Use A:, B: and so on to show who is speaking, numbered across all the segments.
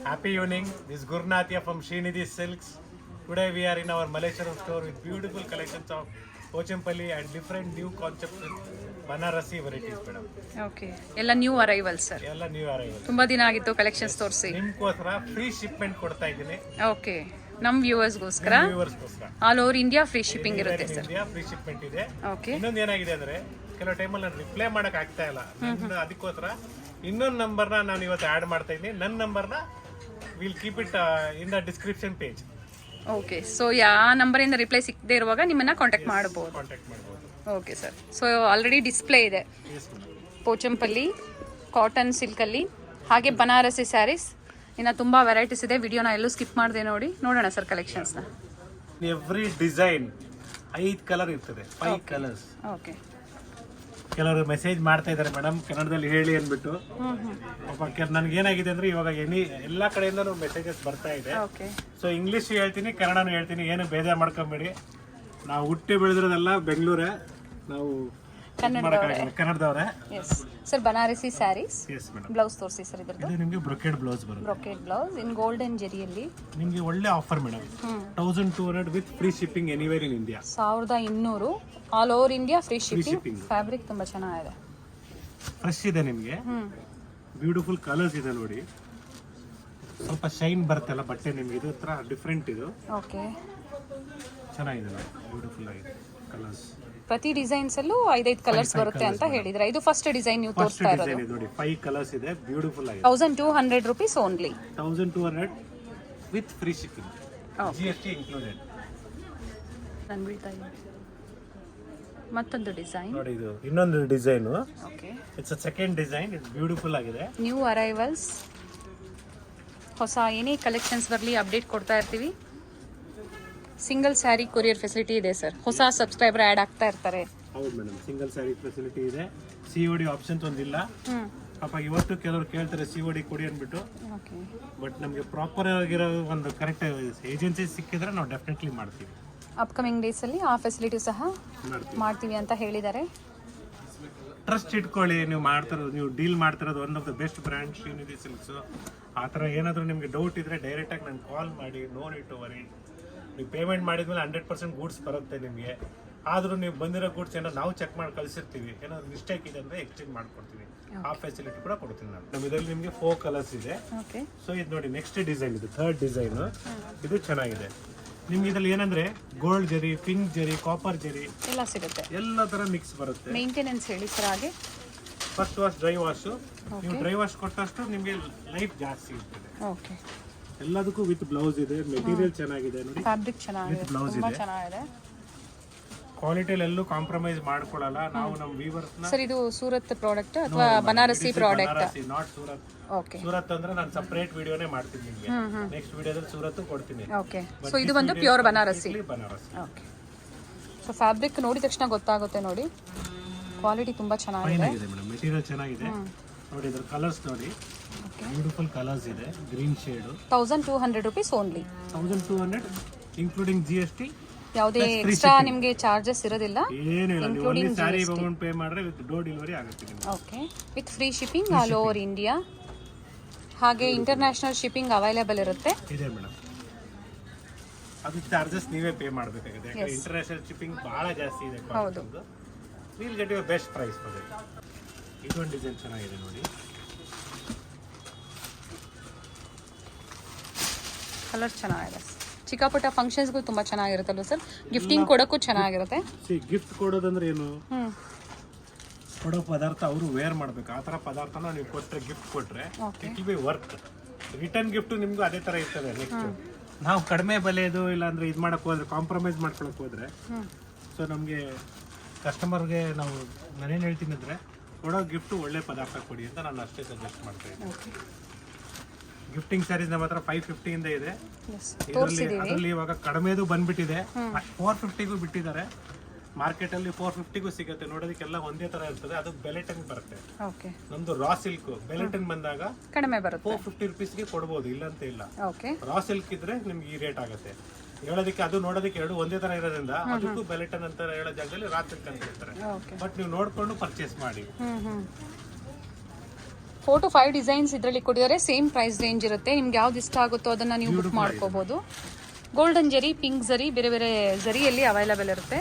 A: Happy evening. This is Gurnathia from Srinidhi Silks. Today we are in our Malaysian store with beautiful collections of Pochampalli and different new concepts with Banarasi varieties, madam.
B: Okay ಎಲ್ಲ new arrival sir.
A: ಎಲ್ಲ new arrival.
B: ತುಂಬಾ ದಿನ ಆಗಿತ್ತು collections ತೋರಿಸಿ.
A: ನಿಮ್ಗೋಸ್ಕರ free shipment ಕೊಡ್ತಾ ಇದ್ದೀನಿ.
B: Okay ನಮ್ಮ ವ್ಯೂವರ್ಸ್ಗೋಸ್ಕರ
A: ವ್ಯೂವರ್ಸ್ಗೋಸ್ಕರ
B: all over India free shipping ಇರುತ್ತೆ ಸರ್.
A: ಇಂಡಿಯಾ ಫ್ರೀ ಶಿಪ್ಮೆಂಟ್ ಇದೆ.
B: ಓಕೆ
A: ಇನ್ನೊಂದು ಏನಾಗಿದೆ ಅಂದ್ರೆ ಕೆಲವು ಟೈಮಲ್ಲಿ ನಾನು ರಿಪ್ಲೈ ಮಾಡಕ್ ಆಗ್ತಾ ಇಲ್ಲ. ಅದಕ್ಕೋಸ್ಕರ ಇನ್ನೊಂದು ನಂಬರ್ನ ನಾನು ಇವತ್ತು ಆ್ಯಡ್ ಮಾಡ್ತಾ ಇದ್ದೀನಿ. ನನ್ನ ನಂಬರ್ನ will keep it in the description page.
B: Okay so ಯಾವ ನಂಬರಿಂದ ರಿಪ್ಲೈ ಸಿಗದೆ ಇರುವಾಗ ನಿಮ್ಮನ್ನ ಕಾಂಟ್ಯಾಕ್ಟ್ ಮಾಡಬಹುದು.
A: ಕಾಂಟ್ಯಾಕ್ಟ್ ಮಾಡ್ಬೋದು.
B: Okay sir. So already display ಇದೆ ಪೋಚಂಪಲ್ಲಿ ಕಾಟನ್ ಸಿಲ್ಕಲ್ಲಿ, ಹಾಗೆ ಬನಾರಸಿ ಸ್ಯಾರೀಸ್, ಇನ್ನು ತುಂಬ ವೆರೈಟೀಸ್ ಇದೆ. ವಿಡಿಯೋನ ಎಲ್ಲೂ ಸ್ಕಿಪ್ ಮಾಡಿದೆ ನೋಡಿ. ನೋಡೋಣ ಸರ್ ಕಲೆಕ್ಷನ್ಸ್ನ.
A: ಎವ್ರಿ ಡಿಸೈನ್ 5 ಕಲರ್ ಇರ್ತದೆ, 5 ಕಲರ್ಸ್.
B: ಓಕೆ
A: ಕೆಲವರು ಮೆಸೇಜ್ ಮಾಡ್ತಾ ಇದ್ದಾರೆ ಮೇಡಮ್ ಕನ್ನಡದಲ್ಲಿ ಹೇಳಿ ಅಂದ್ಬಿಟ್ಟು. ನನ್ಗೆ ಏನಾಗಿದೆ ಅಂದ್ರೆ ಇವಾಗ ಎಲ್ಲಾ ಕಡೆಯಿಂದ ಮೆಸೇಜಸ್ ಬರ್ತಾ ಇದೆ.
B: ಓಕೆ
A: ಸೊ ಇಂಗ್ಲಿಷ್ ಹೇಳ್ತೀನಿ, ಕನ್ನಡನೂ ಹೇಳ್ತೀನಿ, ಏನು ಬೇಜಾರು ಮಾಡ್ಕೊಂಬೇಡಿ. ನಾವು ಹುಟ್ಟಿ ಬೆಳೆದಿರೋದೆಲ್ಲ ಬೆಂಗಳೂರೇ, ನಾವು ಕನ್ನಡದವ್ರೆ.
B: Yes sir. Banarasi sarees
A: yes madam.
B: Blouse ತೋರಿಸಿ ಸರ್. ಇದ್ರದ್ದು
A: ಇದು ನಿಮಗೆ ಬ್ರೊಕೆಡ್ ಬ್ಲೌಸ್ ಬರುತ್ತೆ.
B: ಬ್ರೊಕೆಡ್ ಬ್ಲೌಸ್ ಇನ್ ಗೋಲ್ಡನ್ ಜೆರಿಯಲ್ಲಿ
A: ನಿಮಗೆ ಒಳ್ಳೆ offer madam. 1200 with free shipping anywhere in India.
B: 1200 all over India free shipping. Fabric ತುಂಬಾ ಚೆನ್ನಾಗಿದೆ,
A: ಫ್ರೆಶ್ ಇದೆ ನಿಮಗೆ. ಬ್ಯೂಟಿಫುಲ್ ಕಲರ್ಸ್ ಇದೆ ನೋಡಿ. ಸ್ವಲ್ಪ ಶೈನ್ ಬರುತ್ತಲ್ಲ ಬಟ್ಟೆ ನಿಮ್ಗೆ. ಇದು ತರ ಡಿಫ್ರೆಂಟ್ ಇದು.
B: ಓಕೆ
A: ಚೆನ್ನಾಗಿದೆ, ಬ್ಯೂಟಿಫುಲ್ ಆಗಿದೆ ಕಲರ್ಸ್.
B: ಪ್ರತಿ ಡಿಸೈನ್ಸ್ ಅಲ್ಲೂ 5 ಕಲರ್ಸ್ ಬರುತ್ತೆ ಅಂತ ಹೇಳಿದ್ರೆ. ಇದು ಫಸ್ಟ್ ಡಿಸೈನ್ ನೀವು ತೋರಿಸ್ತಾ ಇರೋದು.
A: ನೋಡಿ 5 ಕಲರ್ಸ್ ಇದೆ, ಬ್ಯೂಟಿಫುಲ್ ಆಗಿದೆ.
B: 1200 rupees only.
A: 1200 with free shipping, GST included.
B: ಮತ್ತೊಂದು ಡಿಸೈನ್
A: ನೋಡಿ, ಇದು ಇನ್ನೊಂದು design.
B: Okay
A: it's a second design. It beautiful ಆಗಿದೆ.
B: ನ್ಯೂ ಅರೈವಲ್ಸ್, ಹೊಸ ಏನೇ ಕಲೆಕ್ಷನ್ಸ್ ಬರಲಿ ಅಪ್ಡೇಟ್ ಕೊಡ್ತಾ ಇರ್ತೀವಿ. ಸಿಂಗಲ್ ಸ್ಯಾರಿ ಕೊರಿಯರ್ ಫೆಸಿಲಿಟಿ ಇದೆ ಸರ್. ಹೊಸ ಸಬ್ಸ್ಕ್ರೈಬರ್ ಆ್ಯಡ್ ಆಗ್ತಾ ಇರ್ತಾರೆ.
A: ಹೌದು ಮೇಡಮ್, ಸಿಂಗಲ್ ಸ್ಯಾರಿ ಫೆಸಿಲಿಟಿ ಇದೆ. COD ಆಪ್ಷನ್ಸ್ ಒಂದಿಲ್ಲ. ಪಾಪ ಇವತ್ತು ಕೆಲವರು ಕೇಳ್ತಾರೆ COD ಕೊಡಿ ಅಂದ್ಬಿಟ್ಟು. ಬಟ್ ನಮಗೆ ಪ್ರಾಪರ್ ಆಗಿರೋ ಒಂದು ಕರೆಕ್ಟ್ ಏಜೆನ್ಸಿ ಸಿಕ್ಕಿದ್ರೆ ನಾವು ಡೆಫಿನೆಟ್ಲಿ ಮಾಡ್ತೀವಿ.
B: ಅಪ್ಕಮಿಂಗ್ ಡೇಸ್ ಅಲ್ಲಿ ಆ ಫೆಸಿಲಿಟಿ ಸಹ ಮಾಡ್ತೀವಿ ಅಂತ ಹೇಳಿದ್ದಾರೆ.
A: ಟ್ರಸ್ಟ್ ಇಟ್ಕೊಳ್ಳಿ. ನೀವು ಡೀಲ್ ಮಾಡ್ತಿರೋದು one of the best brand Srinidhi silks. ಆ ಥರ ಏನಾದರೂ ನಿಮಗೆ ಡೌಟ್ ಇದ್ರೆ ಡೈರೆಕ್ಟಾಗಿ ನಂಗೆ ಕಾಲ್ ಮಾಡಿ. No need to worry. ನೀವು ಪೇಮೆಂಟ್ ಮಾಡಿದ್ಮೇಲೆ 100% ಗೂಡ್ಸ್ ಬರುತ್ತೆ ನಿಮಗೆ. ಆದರೂ ನೀವು ಬಂದಿರೋ ಗೂಡ್ಸ್ ಏನೋ ನಾವು ಚೆಕ್ ಮಾಡಿ ಕಳಿಸಿರ್ತೀವಿ. ಏನಾದ್ರು ಮಿಸ್ಟೇಕ್ ಇದೆ ಅಂದರೆ ಎಕ್ಸ್ಚೇಂಜ್ ಮಾಡ್ಕೊಡ್ತೀವಿ. ಆ ಫೆಸಿಲಿಟಿ ಕೂಡ ಕೊಡ್ತೀನಿ ನಾನು. ನಮ್ಮ ಇದರಲ್ಲಿ ನಿಮಗೆ 4 ಕಲರ್ಸ್ ಇದೆ. ಸೊ ಇದು ನೋಡಿ ನೆಕ್ಸ್ಟ್ ಡಿಸೈನ್. ಇದು 3rd ಡಿಸೈನ್. ಇದು ಚೆನ್ನಾಗಿದೆ. ನಿಮ್ಗೆ ಇದರಲ್ಲಿ ಏನಂದ್ರೆ ಗೋಲ್ಡ್ ಜರಿ, ಪಿಂಕ್ ಜರಿ, ಕಾಪರ್ ಜರಿ
B: ಎಲ್ಲ ಸಿಗುತ್ತೆ.
A: ಎಲ್ಲ ತರ ಮಿಕ್ಸ್ ಬರುತ್ತೆ.
B: ಮೇಂಟೆನೆನ್ಸ್ ಹೇಳಿ ಸರ್. ಹಾಗೆ
A: ಫಸ್ಟ್ ವಾಶ್, ಡ್ರೈ ವಾಶ್. ನೀವು ಡ್ರೈ ವಾಶ್ ಕೊಟ್ಟಷ್ಟು ನಿಮಗೆ ಲೈಫ್ ಜಾಸ್ತಿ ಇರ್ತದೆ.
B: ಓಕೆ
A: ಎಲ್ಲದಕ್ಕೂ ವಿತ್ ಬ್ಲೌಸ್ ಇದೆ. ಮೆಟೀರಿಯಲ್ ಚೆನ್ನಾಗಿದೆ ನೋಡಿ.
B: ಫ್ಯಾಬ್ರಿಕ್ ಚೆನ್ನಾಗಿದೆ, ತುಂಬಾ ಚೆನ್ನಾಗಿದೆ.
A: ಕ್ವಾಲಿಟಿಯಲ್ಲಿ ಎಲ್ಲೂ ಕಾಂಪ್ರಮೈಸ್ ಮಾಡ್ಕೊಳ್ಳಲ್ಲ ನಾವು. ನಮ್ಮ ವೀವರ್ಸ್
B: ಸರ್ ಇದು ಸೂರತ್ ಪ್ರಾಡಕ್ಟ್ ಅಥವಾ Banarasi product?
A: Not Surat.
B: Okay.
A: Surat ಅಂದ್ರೆ ನಾನು ಸೆಪರೇಟ್ ವಿಡಿಯೋನೇ ಮಾಡ್ತೀನಿ ನಿಮಗೆ. ನೆಕ್ಸ್ಟ್ ವಿಡಿಯೋದಲ್ಲಿ ಸೂರತ್ ಕೊಡ್ತೀನಿ.
B: ಓಕೆ. ಸೊ ಇದು ಬಂದು pure Banarasi. Okay. So fabric ನೋಡಿದ ತಕ್ಷಣ ಗೊತ್ತಾಗುತ್ತೆ ನೋಡಿ. ಕ್ವಾಲಿಟಿ ತುಂಬಾ ಚೆನ್ನಾಗಿದೆ.
A: ಮೇಡಮ್ ಮೆಟೀರಿಯಲ್ ಚೆನ್ನಾಗಿದೆ ನೋಡಿ. ಇದರ ಕಲರ್ಸ್ ನೋಡಿ, ಬ್ಯೂಟಿಫುಲ್ ಕಲರ್ಸ್ ಇದೆ. Green shade.
B: 1200 rupees only.
A: 1200 including GST.
B: ಯಾವುದೇ ಎಕ್ಸ್ಟ್ರಾ ನಿಮಗೆ ಚಾರ್ಜಸ್ ಇರೋದಿಲ್ಲ.
A: ಏನಿಲ್ಲ, ನೀವು ಓನ್ಲಿ ಸ್ಯಾರಿ ಅಮೌಂಟ್ ಪೇ ಮಾಡಿದ್ರೆ ವಿತ್ ಡೋರ್ ಡೆಲಿವರಿ ಆಗುತ್ತೆ ನಿಮಗೆ.
B: Okay. With free shipping all over India. ಹಾಗೆ ಇಂಟರ್ನ್ಯಾಷನಲ್ ಶಿಪ್ಪಿಂಗ್ ಅವೈಲೇಬಲ್ ಇರುತ್ತೆ. ಇದೆ ಮೇಡಮ್.
A: ಅದು ಚಾರ್ಜಸ್ ನೀವೇ ಪೇ ಮಾಡಬೇಕಾಗುತ್ತೆ. ಯಾಕಂದ್ರೆ ಇಂಟರ್ನ್ಯಾಷನಲ್ ಶಿಪ್ಪಿಂಗ್ ಬಹಳ ಜಾಸ್ತಿ ಇದೆ.
B: ಹೌದು.
A: Will get your best price for it. ಇದೊಂದು ಡಿಸೈನ್ ಚೆನ್ನಾಗಿದೆ ನೋಡಿ.
B: ಕಲರ್ ಚೆನ್ನಾಗಿದೆ. ಚಿಕ್ಕ ಪುಟ್ಟ ಫಂಕ್ಷನ್ಸ್ಗೂ ತುಂಬಾ ಚೆನ್ನಾಗಿರುತ್ತಲ್ವ ಸರ್? ಗಿಫ್ಟಿಂಗ್ ಕೊಡೋಕ್ಕೂ ಚೆನ್ನಾಗಿರುತ್ತೆ.
A: ಗಿಫ್ಟ್ ಕೊಡೋದಂದ್ರೆ ಏನು, ಕೊಡೋ ಪದಾರ್ಥ ಅವರು ವೇರ್ ಮಾಡ್ಬೇಕು. ಆ ಥರ ಪದಾರ್ಥನ ನೀವು ಕೊಟ್ಟರೆ, ಗಿಫ್ಟ್ ಕೊಟ್ಟರೆ it will be worth. Return gift ನಿಮಗೂ ಅದೇ ಥರ ಇರ್ತದೆ. ನೆಕ್ಸ್ಟ್ ನಾವು ಕಡಿಮೆ ಬೆಲೆದು ಇಲ್ಲಾಂದ್ರೆ ಇದು ಮಾಡಕ್ಕೆ ಹೋದ್ರೆ, ಕಾಂಪ್ರಮೈಸ್ ಮಾಡ್ಕೊಳಕ್ಕೆ ಹೋದ್ರೆ, ಸೊ ನಮಗೆ ಕಸ್ಟಮರ್ಗೆ ನಾನೇನು ಹೇಳ್ತೀನಿ ಅಂದರೆ ಕೊಡೋ ಗಿಫ್ಟು ಒಳ್ಳೆ ಪದಾರ್ಥ ಕೊಡಿ ಅಂತ ನಾನು ಅಷ್ಟೇ ಸಜೆಸ್ಟ್ ಮಾಡ್ತೀನಿ. ಗಿಫ್ಟಿಂಗ್ ಸ್ಯಾರೀಸ್ ನಮ್ಮ ಹತ್ರ 550 ಇಂದ ಇದೆ. ಅದರಲ್ಲಿ ಇವಾಗ ಕಡಿಮೆದು ಬಂದ್ಬಿಟ್ಟಿದೆ. 450ಗೂ ಬಿಟ್ಟಿದ್ದಾರೆ. ಮಾರ್ಕೆಟಲ್ಲಿ 450ಗೂ ಸಿಗುತ್ತೆ. ನೋಡೋದಕ್ಕೆಲ್ಲ ಒಂದೇ ತರ ಇರ್ತದೆ. ಅದು ಬೆಲೆಟನ್ ಬರುತ್ತೆ. ನಮ್ದು ರಾ ಸಿಲ್ಕ್ ಬೆಲೆಟನ್ ಬಂದಾಗ
B: ಕಡಿಮೆ ಬರುತ್ತೆ.
A: 450 rupeesಗೆ ಕೊಡ್ಬೋದು, ಇಲ್ಲ ಅಂತ ಇಲ್ಲ. ರಾ ಸಿಲ್ಕ್ ಇದ್ರೆ ನಿಮ್ಗೆ ಈ ರೇಟ್ ಆಗುತ್ತೆ. ಹೇಳೋದಕ್ಕೆ ಅದು ನೋಡೋದಕ್ಕೆ ಎರಡು ಒಂದೇ ತರ ಇರೋದ್ರಿಂದ ಅದಕ್ಕೂ ಬೆಲೆಟನ್ ಅಂತ ಹೇಳೋ ಜಾಗದಲ್ಲಿ ರಾ ಸಿಲ್ಕ್ ಅಂತ ಹೇಳ್ತಾರೆ. ಬಟ್ ನೀವು ನೋಡ್ಕೊಂಡು ಪರ್ಚೇಸ್ ಮಾಡಿ.
B: 4 to 5 ಡಿಸೈನ್ಸ್ ಇದರಲ್ಲಿ ಕೊಟ್ಟಿದ್ದಾರೆ. ಸೇಮ್ ಪ್ರೈಸ್ ರೇಂಜ್ ಇರುತ್ತೆ. ನಿಮ್ಗೆ ಯಾವ್ದು ಇಷ್ಟ ಆಗುತ್ತೋ ಅದನ್ನ ನೀವು ಬುಕ್ ಮಾಡ್ಕೋಬಹುದು. ಗೋಲ್ಡನ್ ಜರಿ, ಪಿಂಕ್ ಜರಿ, ಬೇರೆ ಬೇರೆ ಜರಿಯಲ್ಲಿ ಅವೈಲೇಬಲ್ ಇರುತ್ತೆ.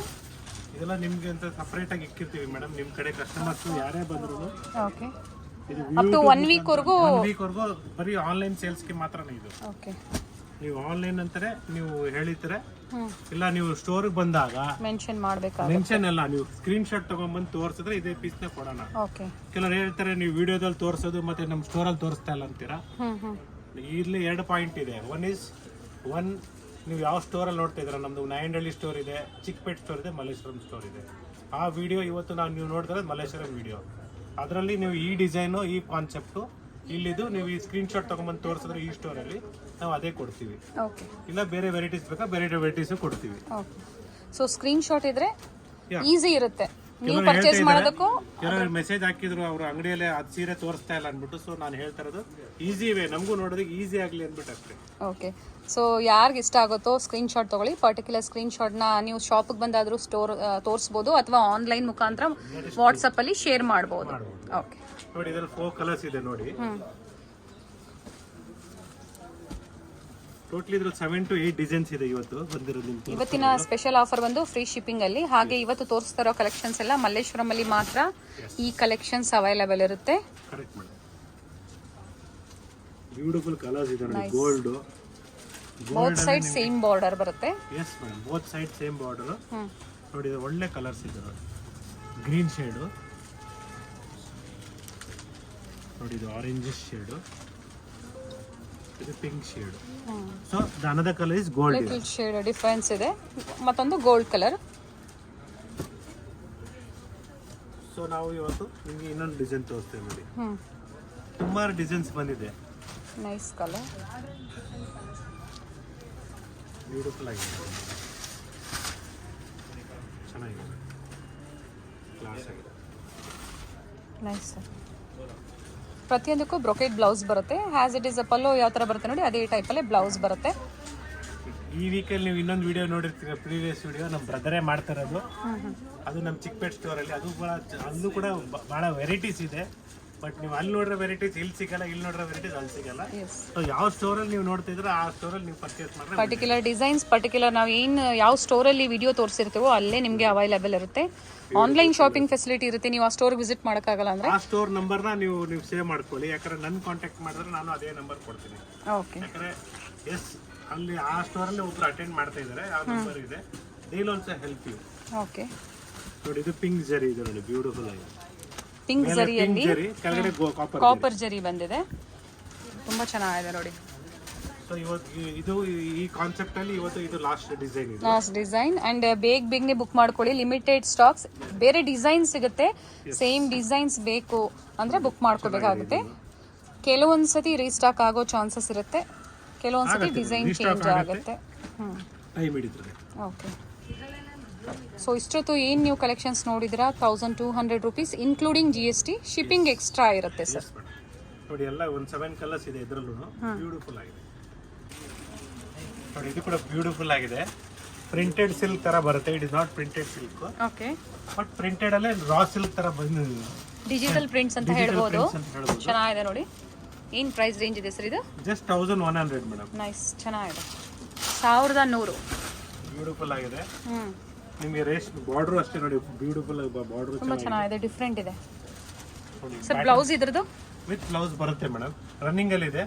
A: ಇದೆಲ್ಲ ನಿಮ್ಗೆ ಅಂತ ಸಪರೇಟ್ ಆಗಿ ಇಕ್ಕಿರ್ತೀವಿ ಮೇಡಮ್. ನಿಮ್ ಕಡೆ ಕಸ್ಟಮರ್ಸ್ ಯಾರೇ ಬಂದ್ರು
B: ಓಕೆ
A: ಇದು
B: ಅಪ್ ಟು 1 ವೀಕ್ ವರೆಗೂ
A: ಬರೀ ಆನ್ಲೈನ್ ಸೇಲ್ಸ್ಗೆ ಮಾತ್ರನೇ ಇದು.
B: ಓಕೆ
A: ನೀವು ಆನ್ಲೈನ್ ಅಂತಾರೆ ನೀವು ಹೇಳಿದ್ರೆ, ಇಲ್ಲ ನೀವು ಸ್ಟೋರ್ಗೆ ಬಂದಾಗ
B: ಮೆನ್ಷನ್ ಮಾಡಬೇಕಾ?
A: ಮೆನ್ಷನ್ ಅಲ್ಲ, ನೀವು ಸ್ಕ್ರೀನ್ ಶಾಟ್ ತಗೊಂಡ್ಬಂದು ತೋರಿಸಿದ್ರೆ ಇದೇ ಪೀಸ್ ನ ಕೊಡೋಣ.
B: ಓಕೆ
A: ಕೆಲವರು ಹೇಳ್ತಾರೆ ನೀವು ವಿಡಿಯೋದಲ್ಲಿ ತೋರಿಸೋದು ಮತ್ತೆ ನಮ್ಮ ಸ್ಟೋರಲ್ಲಿ ತೋರಿಸ್ತಾ ಇಲ್ಲ ಅಂತೀರಾ. ಇಲ್ಲಿ 2 ಪಾಯಿಂಟ್ ಇದೆ. ಒನ್ ನೀವು ಯಾವ ಸ್ಟೋರಲ್ಲಿ ನೋಡ್ತಾ ಇದ್ದೀರಾ, ನಮ್ದು ನಾಯಂಡಹಳ್ಳಿ ಸ್ಟೋರ್ ಇದೆ, ಚಿಕ್ಕಪೇಟ್ ಸ್ಟೋರ್ ಇದೆ, ಮಲ್ಲೇಶ್ವರಂ ಸ್ಟೋರ್ ಇದೆ. ಆ ವಿಡಿಯೋ ಇವತ್ತು ನೀವು ನೋಡಿದ್ರೆ ಮಲ್ಲೇಶ್ವರಂ ವಿಡಿಯೋ. ಅದರಲ್ಲಿ ನೀವು ಈ ಡಿಸೈನು, ಈ ಕಾನ್ಸೆಪ್ಟು ಇಲ್ಲಿದು ನೀವು ಈ ಸ್ಕ್ರೀನ್ ಶಾಟ್ ತಗೊಂಡ್ಬಂದು ತೋರಿಸಿದ್ರೆ ಈ ಸ್ಟೋರಲ್ಲಿ ನಾವು ಅದೇ ಕೊಡ್ತೀವಿ.
B: ಓಕೆ
A: ಇಲ್ಲ ಬೇರೆ ವೆರೈಟೀಸ್ ಬೇಕಾ ಬೇರೆ ವೆರೈಟೀಸು ಕೊಡ್ತೀವಿ.
B: ಓಕೆ ಸೊ ಸ್ಕ್ರೀನ್ ಶಾಟ್ ಇದ್ರೆ ಈಸಿ ಇರುತ್ತೆ ನೀವು ಪರ್ಚೇಸ್ ಮಾಡೋದಕ್ಕೂ.
A: ಕೆಲವರು ಮೆಸೇಜ್ ಹಾಕಿದ್ರು ಅವ್ರ ಅಂಗಡಿಯಲ್ಲೇ ಅದು ಸೀರೆ ತೋರಿಸ್ತಾ ಇಲ್ಲ ಅಂದ್ಬಿಟ್ಟು. ಸೊ ನಾನು ಹೇಳ್ತಾ ಇರೋದು ಈಸಿ ವೇ, ನಮಗೂ ನೋಡೋದಕ್ಕೆ ಈಸಿ ಆಗಲಿ ಅಂದ್ಬಿಟ್ಟು ಅಷ್ಟೇ.
B: ಓಕೆ ಸೊ ಯಾರಿಗೆ ಇಷ್ಟ ಆಗುತ್ತೋ ಸ್ಕ್ರೀನ್ ಶಾಟ್ ತಗೊಳ್ಳಿ. ಪರ್ಟಿಕ್ಯುಲರ್ ಸ್ಕ್ರೀನ್ ಶಾಟ್ನ ನೀವು ಶಾಪಿಗೆ ಬಂದಾದರೂ ಸ್ಟೋರ್ ತೋರಿಸ್ಬೋದು ಅಥವಾ ಆನ್ಲೈನ್ ಮುಖಾಂತರ ವಾಟ್ಸಪ್ಪಲ್ಲಿ ಶೇರ್ ಮಾಡ್ಬೋದು. ಓಕೆ
A: ನೋಡಿ ಇದರಲ್ಲಿ 4 ಕಲರ್ಸ್ ಇದೆ ನೋಡಿ. ಟೋಟಲಿ ಇದ್ರಲ್ಲಿ 7 to 8 ಡಿಸೈನ್ಸ್ ಇದೆ ಇವತ್ತು ಬಂದಿರೋದು. ನಿಮ್ಗೆ
B: ಇವತ್ತಿನ ಸ್ಪೆಷಲ್ ಆಫರ್ ಬಂದು ಫ್ರೀ ಶಿಪ್ಪಿಂಗ್ ಅಲ್ಲಿ. ಹಾಗೆ ಇವತ್ತು ತೋರಿಸ್ತಾ ಇರೋ ಕಲೆಕ್ಷನ್ಸ್ ಎಲ್ಲ ಮಲ್ಲೇಶ್ವರಂ ಅಲ್ಲಿ ಮಾತ್ರ ಈ ಕಲೆಕ್ಷನ್ಸ್ ಅವೈಲೇಬಲ್ ಇರುತ್ತೆ.
A: Correct madam. ಬ್ಯೂಟಿಫುಲ್ ಕಲರ್ಸ್ ಇದೆ ನೋಡಿ. Gold
B: both side same border ಬರುತ್ತೆ.
A: Yes madam, both side same border. ನೋಡಿ ಇದು ಒಳ್ಳೆ ಕಲರ್ಸ್ ಇದೆ ನೋಡಿ. ಗ್ರೀನ್ ಶೇಡ್ ನೋಡಿ, ಇದು ಆರೆಂಜ್ ಶೇಡ್, ಇದು pink shade. So another colour is gold.
B: Little shade difference ಇದೆ. ಮತ್ತೊಂದು ಗೋಲ್ಡ್ ಕಲರ್.
A: ಸೊ ನಾವು ಇವತ್ತು ನಿಮಗೆ ಇನ್ನೊಂದು ಡಿಸೈನ್ ತೋರಿಸ್ತೇವೆ ನೋಡಿ. ತುಂಬಾ ಡಿಸೈನ್ಸ್ ಬಂದಿದೆ.
B: ನೈಸ್ ಕಲರ್,
A: ಬ್ಯೂಟಿಫುಲ್ ಆಗಿದೆ, ಚೆನ್ನಾಗಿದೆ, ಕ್ಲಾಸ್ ಆಗಿದೆ.
B: Nice sir. ಪ್ರತಿಯೊಂದಕ್ಕೂ ಬ್ರೊಕೆಟ್ ಬ್ಲೌಸ್ ಬರುತ್ತೆ. Has it is a pallu ಯಾವ ಥರ ಬರುತ್ತೆ ನೋಡಿ, ಅದೇ ಟೈಪಲ್ಲೇ ಬ್ಲೌಸ್ ಬರುತ್ತೆ.
A: ಈ ವೀಕಲ್ಲಿ ನೀವು ಇನ್ನೊಂದು ವಿಡಿಯೋ ನೋಡಿರ್ತೀರ, ಪ್ರೀವಿಯಸ್ ವಿಡಿಯೋ ನಮ್ಮ ಬ್ರದರೇ ಮಾಡ್ತಿರೋದು. ಅದು ನಮ್ಮ ಚಿಕ್ಕಪೇಟ್ ಸ್ಟೋರಲ್ಲಿ. ಅಲ್ಲೂ ಕೂಡ ಭಾಳ ವೆರೈಟೀಸ್ ಇದೆ. ಬಟ್ ನೀವು ಅಲ್ಲಿ ನೋಡಿರೋ ವೆರೈಟೀಸ್ ಇಲ್ಲಿ ಸಿಗಲ್ಲ, ಇಲ್ಲಿ ನೋಡಿರೋ ವೆರೈಟೀಸ್ ಅಲ್ಲಿ ಸಿಗಲ್ಲ. ಸೊ ಯಾವ ಸ್ಟೋರಲ್ಲಿ ನೀವು ನೋಡ್ತಿದ್ರೆ ಆ ಸ್ಟೋರಲ್ಲಿ ನೀವು ಪರ್ಚೇಸ್ ಮಾಡಿದ್ರೆ
B: ಪರ್ಟಿಕ್ಯುಲರ್ ಡಿಸೈನ್ಸ್, ಪರ್ಟಿಕ್ಯುಲರ್ ನಾವು ಏನು ಯಾವ ಸ್ಟೋರಲ್ಲಿ ವಿಡಿಯೋ ತೋರಿಸಿರ್ತೀವೋ ಅಲ್ಲೇ ನಿಮಗೆ ಅವೈಲೇಬಲ್ ಇರುತ್ತೆ. ಆನ್ಲೈನ್ ಶಾಪಿಂಗ್ ಫೆಸಿಲಿಟಿ ಇರುತ್ತೆ. ನೀವು ಆ ಸ್ಟೋರ್ ವಿಸಿಟ್ ಮಾಡೋಕ್ಕಾಗಲ್ಲ ಅಂದ್ರೆ
A: ಆ ಸ್ಟೋರ್ ನಂಬರ್ನ ನೀವು ಸೇವ್ ಮಾಡ್ಕೊಳ್ಳಿ. ಯಾಕಂದ್ರೆ ನನ್ನ ಕಾಂಟ್ಯಾಕ್ಟ್ ಮಾಡಿದ್ರೆ ನಾನು ಅದೇ ನಂಬರ್ ಕೊಡ್ತೀನಿ.
B: ಓಕೆ.
A: ಯಾಕಂದ್ರೆ ಅಲ್ಲಿ ಆ ಸ್ಟೋರಲ್ಲಿ ಒಬ್ರು ಅಟೆಂಡ್ ಮಾಡ್ತಾ ಇದ್ದಾರೆ, ಆ ನಂಬರ್ ಇದೆ. They will also help you.
B: Okay
A: ನೋಡಿ ಇದು ಪಿಂಕ್ ಜರಿ ಇದೆ ನೋಡಿ, ಬ್ಯೂಟಿಫುಲ್ ಆಗಿದೆ.
B: ಪಿಂಕ್ ಜರಿಯಲ್ಲಿ
A: ಕೆಳಗಡೆ
B: ಕಾಪರ್ ಜರಿ ಬಂದಿದೆ, ತುಂಬಾ ಚೆನ್ನಾಗಿದೆ ನೋಡಿ.
A: ಸೊ ಇವತ್ತು ಇದು ಈ ಕಾನ್ಸೆಪ್ಟ್ ಅಲ್ಲಿ ಇವತ್ತು ಇದು ಲಾಸ್ಟ್ ಡಿಸೈನ್ ಇದೆ.
B: ಲಾಸ್ಟ್ ಡಿಸೈನ್ ಅಂಡ್ ಬೇಗನೆ ಬುಕ್ ಮಾಡ್ಕೊಳ್ಳಿ. Limited stocks. ಬೇರೆ ಡಿಸೈನ್ ಸಿಗುತ್ತೆ, ಸೇಮ್ ಡಿಸೈನ್ಸ್ ಬೇಕು ಅಂದ್ರೆ ಬುಕ್ ಮಾಡ್ಕೋಬೇಕಾಗುತ್ತೆ. ಕೆಲವೊಂದ್ಸತಿ ರೀಸ್ಟಾಕ್ ಆಗೋ ಚಾನ್ಸಸ್ ಇರುತ್ತೆ, ಕೆಲವೊಂದ್ಸತಿ ಡಿಸೈನ್ ಚೇಂಜ್ ಆಗುತ್ತೆ.
A: ಟೈಮ್ ಹಿಡಿತದೆ.
B: ಓಕೆ. ಸೊ ಇಷ್ಟೊತ್ತು ಏನು ನೀವು ಕಲೆಕ್ಷನ್ಸ್ ನೋಡಿದಿರಾ 1200 rupees including GST. Shipping extra ಇರುತ್ತೆ ಸರ್.
A: ನೋಡಿ ಎಲ್ಲ ಒಂದು 7 ಕಲರ್ಸ್ ಇದೆ ಇದರಲ್ಲೂ. ಬ್ಯೂಟಿಫುಲ್ ಆಗಿದೆ ನೋಡಿ. ಇದು ಕೂಡ ಬ್ಯೂಟಿಫುಲ್ ಆಗಿದೆ. ಪ್ರಿಂಟೆಡ್ ಸಿಲ್ಕ್ ತರ ಬರುತ್ತೆ. It is not printed silk.
B: Okay.
A: But printed ಅಲ್ಲೇ ರಾ ಸಿಲ್ಕ್ ತರ ಬಂದಿದೆ.
B: ಡಿಜಿಟಲ್ ಪ್ರಿಂಟ್ಸ್ ಅಂತ ಹೇಳ್ಬೋದು. ಚೆನ್ನಾಗಿದೆ ನೋಡಿ. ಏನು ಪ್ರೈಸ್ ರೇಂಜ್ ಇದೆ ಸರ್ ಇದು?
A: Just 1100 madam.
B: ನೈಸ್, ಚೆನ್ನಾಗಿದೆ. 1100.
A: ಬ್ಯೂಟಿಫುಲ್ ಆಗಿದೆ. ನಿಮಗೆ ರೇಷ್ಮೆ ಬಾರ್ಡರ್ ಅಷ್ಟೇ ನೋಡಿ, ಬ್ಯೂಟಿಫುಲ್ ಬಾರ್ಡರ್
B: ತುಂಬಾ ಚೆನ್ನಾಗಿದೆ, ಡಿಫ್ರೆಂಟ್ ಇದೆ ಸರ್. ಬ್ಲೌಸ್ ಇದ್ರದ್ದು
A: ವಿತ್ ಬ್ಲೌಸ್ ಬರುತ್ತೆ ಮೇಡಮ್. ರನ್ನಿಂಗ್ ಅಲ್ಲಿ ಇದೆ,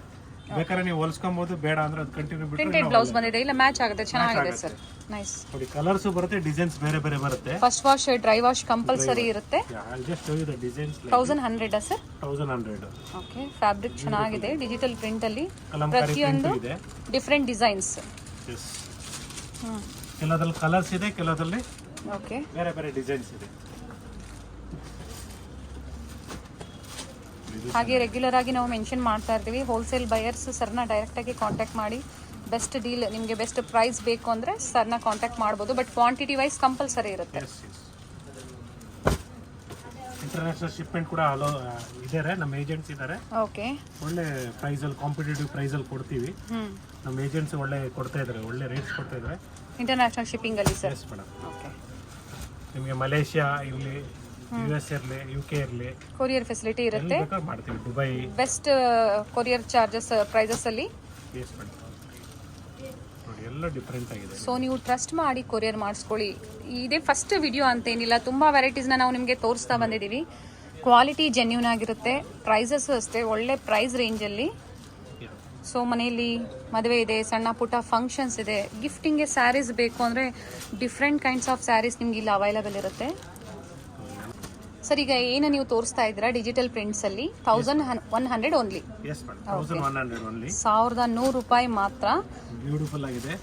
A: ಬೇಕಾದ್ರೆ ನೀವು ಹೊಲ್ಸ್ಕೊಬಹುದು. ಬೇಡ ಅಂದ್ರೆ ಅದು ಕಂಟಿನ್ಯೂ ಬಿಟ್ಟು
B: ಪ್ರಿಂಟೆಡ್ ಬ್ಲೌಸ್ ಬಂದಿದೆ. ಇಲ್ಲ ಮ್ಯಾಚ್ ಆಗುತ್ತೆ, ಚೆನ್ನಾಗಿದೆ ಸರ್. ನೈಸ್
A: ನೋಡಿ. ಕಲರ್ಸ್ ಬರುತ್ತೆ, ಡಿಸೈನ್ಸ್ ಬೇರೆ ಬೇರೆ ಬರುತ್ತೆ.
B: First wash, dry wash compulsory ಇರುತ್ತೆ.
A: Just show you the designs.
B: 1100 sir?
A: 1100.
B: Okay. Fabric ಚೆನ್ನಾಗಿದೆ, ಡಿಜಿಟಲ್ ಪ್ರಿಂಟ್ ಅಲ್ಲಿ ಪ್ರತಿಯೊಂದು ಡಿಫರೆಂಟ್ ಡಿಸೈನ್ಸ್.
A: ಎಸ್. ಕೆಲವರಲ್ಲಿ ಕಲರ್ಸ್ ಇದೆ, ಕೆಲವರಲ್ಲಿ
B: ಓಕೆ
A: ಬೇರೆ ಬೇರೆ ಡಿಸೈನ್ಸ್ ಇದೆ.
B: ಹಾಗೆ ರೆಗ್ಯುಲರ್ ಆಗಿ ನಾವು ಮೆನ್ಷನ್ ಮಾಡ್ತಾ ಇರ್ತೀವಿ, ಹೋಲ್ಸೇಲ್ ಬಯರ್ಸ್ ಸರ್ನ ಡೈರೆಕ್ಟ್ ಆಗಿ ಕಾಂಟ್ಯಾಕ್ಟ್ ಮಾಡಿ ಬೆಸ್ಟ್ ಡೀಲ್, ನಿಮಗೆ ಬೆಸ್ಟ್ ಪ್ರೈಸ್ ಬೇಕು ಅಂದರೆ ಸರ್ನ ಕಾಂಟ್ಯಾಕ್ಟ್ ಮಾಡ್ಬೋದು. ಬಟ್ ಕ್ವಾಂಟಿಟಿ ವೈಸ್ ಕಂಪಲ್ಸರಿ ಇರುತ್ತೆ.
A: ಇಂಟರ್ನ್ಯಾಷನಲ್ ಶಿಪ್ಮೆಂಟ್ ಕೂಡ ಅಲೋ ಇದ್ದಾರೆ, ನಮ್ಮ ಏಜೆಂಟ್ಸ್ ಇದ್ದಾರೆ.
B: ಓಕೆ.
A: ಒಳ್ಳೆ ಪ್ರೈಸಲ್ಲಿ, ಕಾಂಪಿಟೇಟಿವ್ ಪ್ರೈಸಲ್ಲಿ ಕೊಡ್ತೀವಿ. ನಮ್ಮ ಏಜೆಂಟ್ಸ್ ಒಳ್ಳೆ ಕೊಡ್ತಾ ಇದ್ದಾರೆ, ಒಳ್ಳೆ ರೇಟ್ಸ್ ಕೊಡ್ತಾ ಇದ್ದಾರೆ
B: ಇಂಟರ್ನ್ಯಾಷನಲ್ ಶಿಪ್ಪಿಂಗ್ ಅಲ್ಲಿ ಸರ್.
A: Yes madam.
B: ಓಕೆ.
A: ನಿಮಗೆ ಮಲೇಷ್ಯಾ ಇಲ್ಲಿ US ಇರಲಿ UK ಇರಲಿ
B: ಕೊರಿಯರ್ ಫೆಸಿಲಿಟಿ
A: ಎಲ್ಲಿ
B: ಇರುತ್ತೆ.
A: ಬೇಕಾದ್ರೂ ಮಾಡ್ತೀವಿ. Dubai
B: best courier charges prices ಅಲ್ಲಿ.
A: ಕೇಸ್ ಮಾಡ್ತೀವಿ ನೋಡಿ, ಎಲ್ಲ ಡಿಫ್ರೆಂಟ್ ಆಗಿದೆ.
B: ಸೊ ನೀವು ಟ್ರಸ್ಟ್ ಮಾಡಿ ಕೊರಿಯರ್ ಮಾಡಿಸ್ಕೊಳ್ಳಿ. ಇದೇ ಫಸ್ಟ್ ವಿಡಿಯೋ ಅಂತೇನಿಲ್ಲ, ತುಂಬ ವೆರೈಟೀಸ್ನ ನಾವು ನಿಮಗೆ ತೋರಿಸ್ತಾ ಬಂದಿದ್ದೀವಿ. ಕ್ವಾಲಿಟಿ ಜೆನ್ಯೂನ್ ಆಗಿರುತ್ತೆ, ಪ್ರೈಸಸ್ಸು ಅಷ್ಟೇ ಒಳ್ಳೆ ಪ್ರೈಸ್ ರೇಂಜಲ್ಲಿ. ಸೊ ಮನೆಯಲ್ಲಿ ಮದುವೆ ಇದೆ, ಸಣ್ಣ ಪುಟ್ಟ ಫಂಕ್ಷನ್ಸ್ ಇದೆ, ಗಿಫ್ಟಿಂಗ್ಗೆ ಸ್ಯಾರೀಸ್ ಬೇಕು ಅಂದರೆ ಡಿಫ್ರೆಂಟ್ ಕೈಂಡ್ಸ್ ಆಫ್ ಸ್ಯಾರೀಸ್ ನಿಮ್ಗೆ ಇಲ್ಲಿ ಅವೈಲಬಲ್ ಇರುತ್ತೆ. ಸರ್ ಈಗ ಏನು ನೀವು ತೋರಿಸ್ತಾ ಇದ್ದೀರಾ ಡಿಜಿಟಲ್ ಪ್ರಿಂಟ್ಸಲ್ಲಿ 1100 ಓನ್ಲಿ.
A: Yes madam, 1100 only.
B: 1100 ರೂಪಾಯಿ ಮಾತ್ರ.
A: ಬ್ಯೂಟಿಫುಲ್ ಆಗಿದೆ,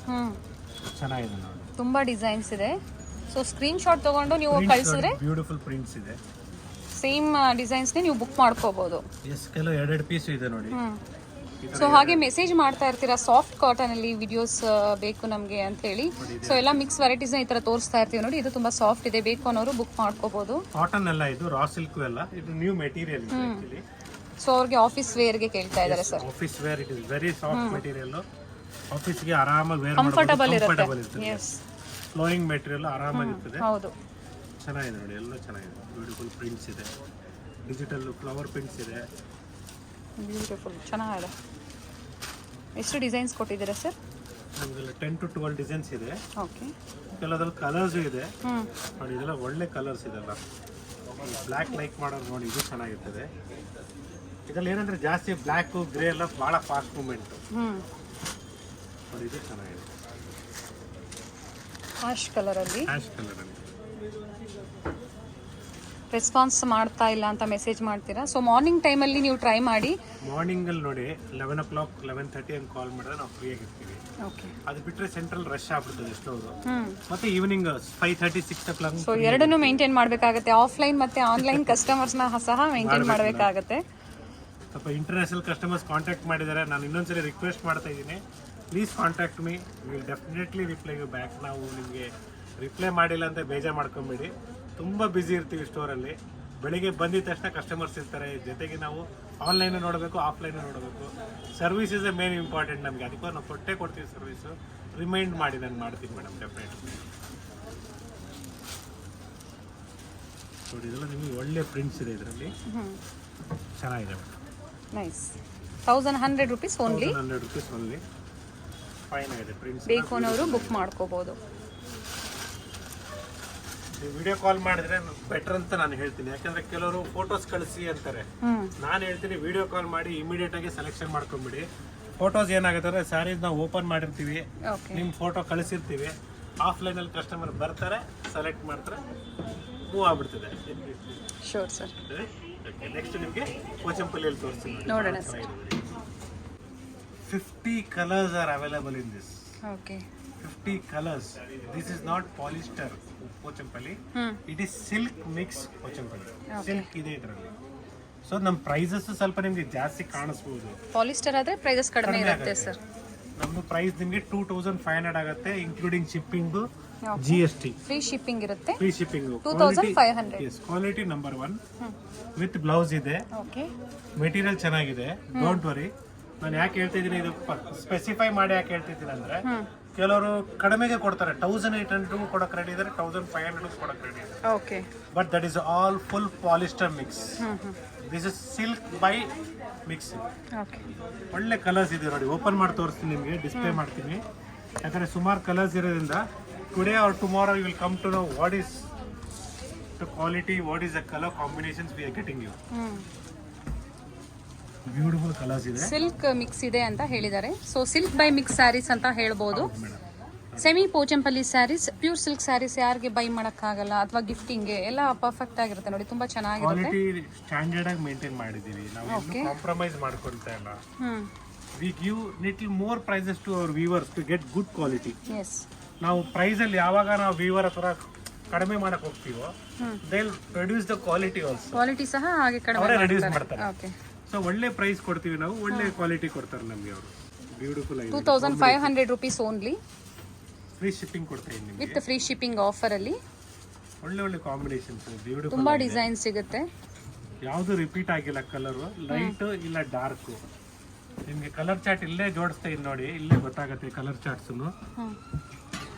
A: ಚೆನ್ನಾಗಿದೆ ನೋಡಿ,
B: ತುಂಬ ಡಿಸೈನ್ಸ್ ಇದೆ. ಸೊ ಸ್ಕ್ರೀನ್ ಶಾಟ್ ತೊಗೊಂಡು ನೀವು ಕಳಿಸಿದ್ರೆ
A: ಬ್ಯೂಟಿಫುಲ್ ಪ್ರಿಂಟ್ಸ್ ಇದೆ,
B: ಸೇಮ್ ಡಿಸೈನ್ಸ್ನೇ ನೀವು ಬುಕ್ ಮಾಡ್ಕೋಬಹುದು.
A: ಎಸ್, ಕೆಲವು 2 ಪೀಸ್ ಇದೆ ನೋಡಿ.
B: ಸೊ ಹಾಗೆ ಮೆಸೇಜ್ ಮಾಡ್ತಾ ಇರ್ತೀರಾ ಸಾಫ್ಟ್ ಕಾಟನ್ ಅಲ್ಲಿ ವಿಡಿಯೋಸ್ ಬೇಕು ನಮಗೆ ಅಂತ ಹೇಳಿ. ಸೊ ಎಲ್ಲ ಮಿಕ್ಸ್ ವೆರೈಟೀಸ್ ಈ ತರ ತೋರಿಸ್ತಾ ಇರ್ತೀವಿ ನೋಡಿ. ಇದು ತುಂಬಾ ಸಾಫ್ಟ್ ಇದೆ, ಬೇಕು ಅನ್ನೋರು ಬುಕ್ ಮಾಡ್ಕೋಬಹುದು.
A: ಕಾಟನ್ ಎಲ್ಲ ಇದು ರಾ ಸಿಲ್ಕ್ ಎಲ್ಲ, ಇದು ನ್ಯೂ ಮೆಟೀರಿಯಲ್ ಆಕ್ಚುಲಿ.
B: ಸೊ ಅವ್ರಿಗೆ ಆಫೀಸ್ ವೇರ್ ಗೆ ಕೇಳ್ತಾ ಇದ್ದಾರೆ sir.
A: Office wear, it is very soft material. Office ಗೆ ಆರಾಮಾಗಿ ವೇರ್
B: ಕಂಫರ್ಟಬಲ್ ಇರುತ್ತೆ.
A: ಎಸ್, ಫ್ಲೋಯಿಂಗ್ ಮೆಟೀರಿಯಲ್ ಆರಾಮಾಗಿರ್ತದೆ.
B: ಹೌದು,
A: ಚೆನ್ನಾಗಿದೆ ನೋಡಿ, ಎಲ್ಲ ಚೆನ್ನಾಗಿದೆ. ಬ್ಯೂಟಿಫುಲ್ ಪ್ರಿಂಟ್ಸ್ ಇದೆ, ಡಿಜಿಟಲ್ ಫ್ಲವರ್ ಪ್ರಿಂಟ್ಸ್ ಇದೆ,
B: ಬ್ಯೂಟಿಫುಲ್ ಚೆನ್ನಾಗಿದೆ. ಎಷ್ಟು ಡಿಸೈನ್ಸ್ ಕೊಟ್ಟಿದ್ದೀರಾ ಸರ್?
A: ನಮಗೆಲ್ಲ 10 to 12 ಡಿಸೈನ್ಸ್ ಇದೆ.
B: ಓಕೆ,
A: ಕೆಲವರಲ್ಲಿ ಕಲರ್ಸ್ ಇದೆ ನೋಡಿ, ಇದೆಲ್ಲ ಒಳ್ಳೆ ಕಲರ್ಸ್ ಇದೆಲ್ಲ. ಬ್ಲ್ಯಾಕ್ ಲೈಕ್ ಮಾಡೋದು ನೋಡಿ, ಇದು ಚೆನ್ನಾಗಿರ್ತದೆ. ಇದರಲ್ಲಿ ಏನಂದ್ರೆ ಜಾಸ್ತಿ ಬ್ಲ್ಯಾಕ್ ಗ್ರೇ ಎಲ್ಲ ಭಾಳ ಫಾಸ್ಟ್ ಮೂವ್ಮೆಂಟ್ ನೋಡಿ, ಇದು ಚೆನ್ನಾಗಿದೆ.
B: ಆಶ್ ಕಲರ್ ಅಲ್ಲಿ,
A: ಆಶ್ ಕಲರ್ ಅಲ್ಲಿ
B: ರೆಸ್ಪಾನ್ಸ್ ಮಾಡ್ತಾ ಇಲ್ಲ ಅಂತ ಮೆಸೇಜ್ ಮಾಡ್ತೀರಾ. ಸೊ ಮಾರ್ನಿಂಗ್ ಟೈಮಲ್ಲಿ ನೀವು ಟ್ರೈ ಮಾಡಿ.
A: ಮಾರ್ನಿಂಗ್ ಅಲ್ಲಿ ನೋಡಿ 11 o'clock 11:30 ಹಂಗೆ ಕಾಲ್ ಮಾಡಿದ್ರೆ ನಾವು ಫ್ರೀ ಆಗಿರ್ತೀವಿ.
B: ಓಕೆ,
A: ಅದು ಬಿಟ್ಟರೆ ಸೆಂಟ್ರಲ್ ರಶ್ ಆಗ್ಬಿಡ್ತದೆ ಎಷ್ಟೋದು. ಮತ್ತೆ ಈವ್ನಿಂಗ್ 5:30 6 o'clock.
B: ಸೊ ಎರಡನ್ನೂ ಮೇಂಟೈನ್ ಮಾಡಬೇಕಾಗುತ್ತೆ, ಆಫ್ಲೈನ್ ಮತ್ತೆ ಆನ್ಲೈನ್ ಕಸ್ಟಮರ್ಸ್ನ ಸಹ ಮೇಂಟೈನ್ ಮಾಡಬೇಕಾಗುತ್ತೆ.
A: ಸ್ವಲ್ಪ ಇಂಟರ್ನ್ಯಾಷನಲ್ ಕಸ್ಟಮರ್ಸ್ ಕಾಂಟ್ಯಾಕ್ಟ್ ಮಾಡಿದ್ದಾರೆ. ನಾನು ಇನ್ನೊಂದ್ಸರಿ ರಿಕ್ವೆಸ್ಟ್ ಮಾಡ್ತಾ ಇದ್ದೀನಿ, please contact me, will definitely reply you back. ನಾವು ನಿಮಗೆ ರಿಪ್ಲೈ ಮಾಡಿಲ್ಲ ಅಂತ ಬೇಜಾರು ಮಾಡ್ಕೊಂಬೇಡಿ, ತುಂಬ ಬ್ಯುಸಿ ಇರ್ತೀವಿ ಸ್ಟೋರಲ್ಲಿ. ಬೆಳಿಗ್ಗೆ ಬಂದಿದ ತಕ್ಷಣ ಕಸ್ಟಮರ್ಸ್ ಇರ್ತಾರೆ, ಜೊತೆಗೆ ನಾವು ಆನ್ಲೈನು ನೋಡಬೇಕು, ಆಫ್ಲೈನು ನೋಡಬೇಕು. Service is A main important ನಮಗೆ, ಅದಕ್ಕೂ ನಾವು ಕೊಡ್ತೀವಿ ಸರ್ವಿಸು. ರಿಮೈಂಡ್ ಮಾಡಿ, ನಾನು ಮಾಡ್ತೀನಿ ಮೇಡಮ್ ಡೆಫಿನೆಟ್. ನೋಡಿ, ಇದೆಲ್ಲ ನಿಮಗೆ ಒಳ್ಳೆ ಪ್ರಿಂಟ್ಸ್ ಇದೆ ಇದರಲ್ಲಿ, ಚೆನ್ನಾಗಿದೆ.
B: Nice, 1100 rupees only.
A: 100 rupees only, fine ಆಗಿದೆ ಪ್ರಿಂಟ್ಸ್.
B: ಬೇಕು ಅನ್ನೋರು ಬುಕ್ ಮಾಡ್ಕೋಬಹುದು.
A: ವಿಡಿಯೋ ಕಾಲ್ ಮಾಡಿದ್ರೆ ಬೆಟರ್ ಅಂತ ನಾನು ಹೇಳ್ತೀನಿ, ಯಾಕಂದ್ರೆ ಕೆಲವರು ಫೋಟೋಸ್ ಕಳಿಸಿ ಅಂತಾರೆ. ನಾನು ಹೇಳ್ತೀನಿ ವಿಡಿಯೋ ಕಾಲ್ ಮಾಡಿ ಇಮಿಡಿಯೇಟ್ ಆಗಿ ಸೆಲೆಕ್ಷನ್ ಮಾಡ್ಕೊಂಡ್ಬಿಡಿ. ಫೋಟೋಸ್ ಏನಾಗುತ್ತೆ ಅಂದ್ರೆ ಸ್ಯಾರೀಸ್ ನಾವು ಓಪನ್ ಮಾಡಿರ್ತೀವಿ, ನಿಮ್ಮ ಫೋಟೋ ಕಳಿಸಿರ್ತೀವಿ, ಆಫ್ಲೈನ್ ಅಲ್ಲಿ ಕಸ್ಟಮರ್ ಬರ್ತಾರೆ, ಸೆಲೆಕ್ಟ್ ಮಾಡ್ತಾರೆ, ಮೂವ್ ಆಗ್ಬಿಡ್ತದೆ.
B: Sure sir.
A: ನೆಕ್ಸ್ಟ್ ನಿಮಗೆ ಪೋಚಂಪಲ್ಲಿಯಲ್ಲಿ ತೋರಿಸ್ತೀನಿ
B: ನೋಡೋಣ sir.
A: 50 colours are available in this.
B: Okay,
A: 50 colors. This is not polyester Pochampalli. It is silk mix Pochampalli. Silk ಇದೆ ಇದರಲ್ಲಿ. ಸೊ ನಮ್ಮ ಪ್ರೈಸಸ್ ಸ್ವಲ್ಪ ನಿಮಗೆ ಜಾಸ್ತಿ ಕಾಣಿಸ್ಬೋದು.
B: ಪಾಲಿಸ್ಟರ್ ಆದ್ರೆ ಪ್ರೈಸಸ್ ಕಡಿಮೆ ಇರುತ್ತೆ ಸರ್.
A: ನಮ್ಮ ಪ್ರೈಸ್ ನಿಮಗೆ 2500 ಆಗುತ್ತೆ, including shipping, GST.
B: Free shipping ಇರುತ್ತೆ.
A: Free shipping,
B: 2500.
A: Yes, quality number 1 with blouse ಇದೆ.
B: ಓಕೆ,
A: ಮೆಟೀರಿಯಲ್ ಚೆನ್ನಾಗಿದೆ, ಡೋಂಟ್ ವರಿ. ನಾನು ಯಾಕೆ ಹೇಳ್ತಿದ್ದೀನಿ, ಇದು ಸ್ಪೆಸಿಫೈ ಮಾಡಿ ಯಾಕೆ ಹೇಳ್ತಿದ್ದೀನಿ ಅಂದ್ರೆ, ಕೆಲವರು ಕಡಿಮೆಗೆ ಕೊಡ್ತಾರೆ, 1800 ಕೊಡಕ್ಕೆ ರೆಡಿ ಇದ್ದಾರೆ, 1500 ಕೊಡಕ್ಕೆ ರೆಡಿ ಇದ್ದಾರೆ.
B: Okay,
A: but that is all full polyester mix. This is silk by mix.
B: Okay,
A: ಒಳ್ಳೆ ಕಲರ್ಸ್ ಇದೆ ನೋಡಿ, ಓಪನ್ ಮಾಡಿ ತೋರಿಸ್ತೀನಿ ನಿಮಗೆ, ಡಿಸ್ಪ್ಲೇ ಮಾಡ್ತೀನಿ. ಯಾಕಂದ್ರೆ ಸುಮಾರು ಕಲರ್ಸ್ ಇರೋದ್ರಿಂದ today or tomorrow you will come to know what is the quality, what is the colour combinations we are getting you. Beautiful colours ಇದೆ,
B: ಸಿಲ್ಕ್ ಮಿಕ್ಸ್ ಇದೆ ಅಂತ ಹೇಳಿದ್ದಾರೆ. So silk by mix sarees ಅಂತ ಹೇಳ್ಬೋದು. Semi Pochampally sarees, pure silk sarees ಯಾರಿಗೆ buy ಮಾಡೋಕ್ಕಾಗಲ್ಲ ಅಥವಾ ಗಿಫ್ಟಿಂಗ್ಗೆ ಎಲ್ಲ ಪರ್ಫೆಕ್ಟ್ ಆಗಿರುತ್ತೆ ನೋಡಿ, ತುಂಬಾ ಚೆನ್ನಾಗಿರುತ್ತೆ.
A: ಕ್ವಾಲಿಟಿ ಸ್ಟ್ಯಾಂಡರ್ಡ್ ಆಗಿ ಮೇಂಟೈನ್ ಮಾಡಿದೀವಿ ನಾವು, ಕಾಂಪ್ರಮೈಸ್ ಮಾಡ್ಕೊಳ್ತಾ ಇಲ್ಲ. We give little more prices to our viewers to get good quality.
B: Yes,
A: ನಾವು ಪ್ರೈಸ್ ಅಲ್ಲಿ ಯಾವಾಗ ನಾವು ವ್ಯೂವರ್ ಹತ್ರ ಕಡಿಮೆ ಮಾಡಕ್ ಹೋಗ್ತೀವೋ, they will produce the quality also.
B: Quality ಸಹ ಹಾಗೆ ಕಡಿಮೆ
A: ರೆಡ್ಯೂಸ್ ಮಾಡ್ತಾರೆ.
B: ಓಕೆ,
A: ಸೊ ಒಳ್ಳೆ ಪ್ರೈಸ್ ಕೊಡ್ತೀವಿ ನಾವು, ಒಳ್ಳೆ ಕ್ವಾಲಿಟಿ ಕೊಡ್ತಾರೆ ನಮಗೆ ಅವರು. ಬ್ಯೂಟಿಫುಲ್ ಆಗಿದೆ,
B: 2500 ರೂಪೀಸ್ ಓನ್ಲಿ.
A: ಫ್ರೀ ಶಿಪ್ಪಿಂಗ್ ಕೊಡ್ತೀವಿ ನಿಮಗೆ,
B: ವಿತ್ ಫ್ರೀ ಶಿಪ್ಪಿಂಗ್ ಆಫರ್ ಅಲ್ಲಿ.
A: ಒಳ್ಳೆ ಒಳ್ಳೆ ಕಾಂಬಿನೇಷನ್ಸ್, ಬ್ಯೂಟಿಫುಲ್
B: ತುಂಬಾ ಡಿಸೈನ್ ಸಿಗುತ್ತೆ.
A: ಯಾವುದು ರಿಪೀಟ್ ಆಗಿಲ್ಲ ಕಲರು, ಲೈಟ್ ಇಲ್ಲ ಡಾರ್ಕ್. ನಿಮಗೆ ಕಲರ್ ಚಾರ್ಟ್ ಇಲ್ಲೇ ಜೋಡಿಸ್ತಾ ಇದ್ದೀನಿ ನೋಡಿ, ಇಲ್ಲೇ ಗೊತ್ತಾಗುತ್ತೆ ಕಲರ್ ಚಾರ್ಟ್ಸ್.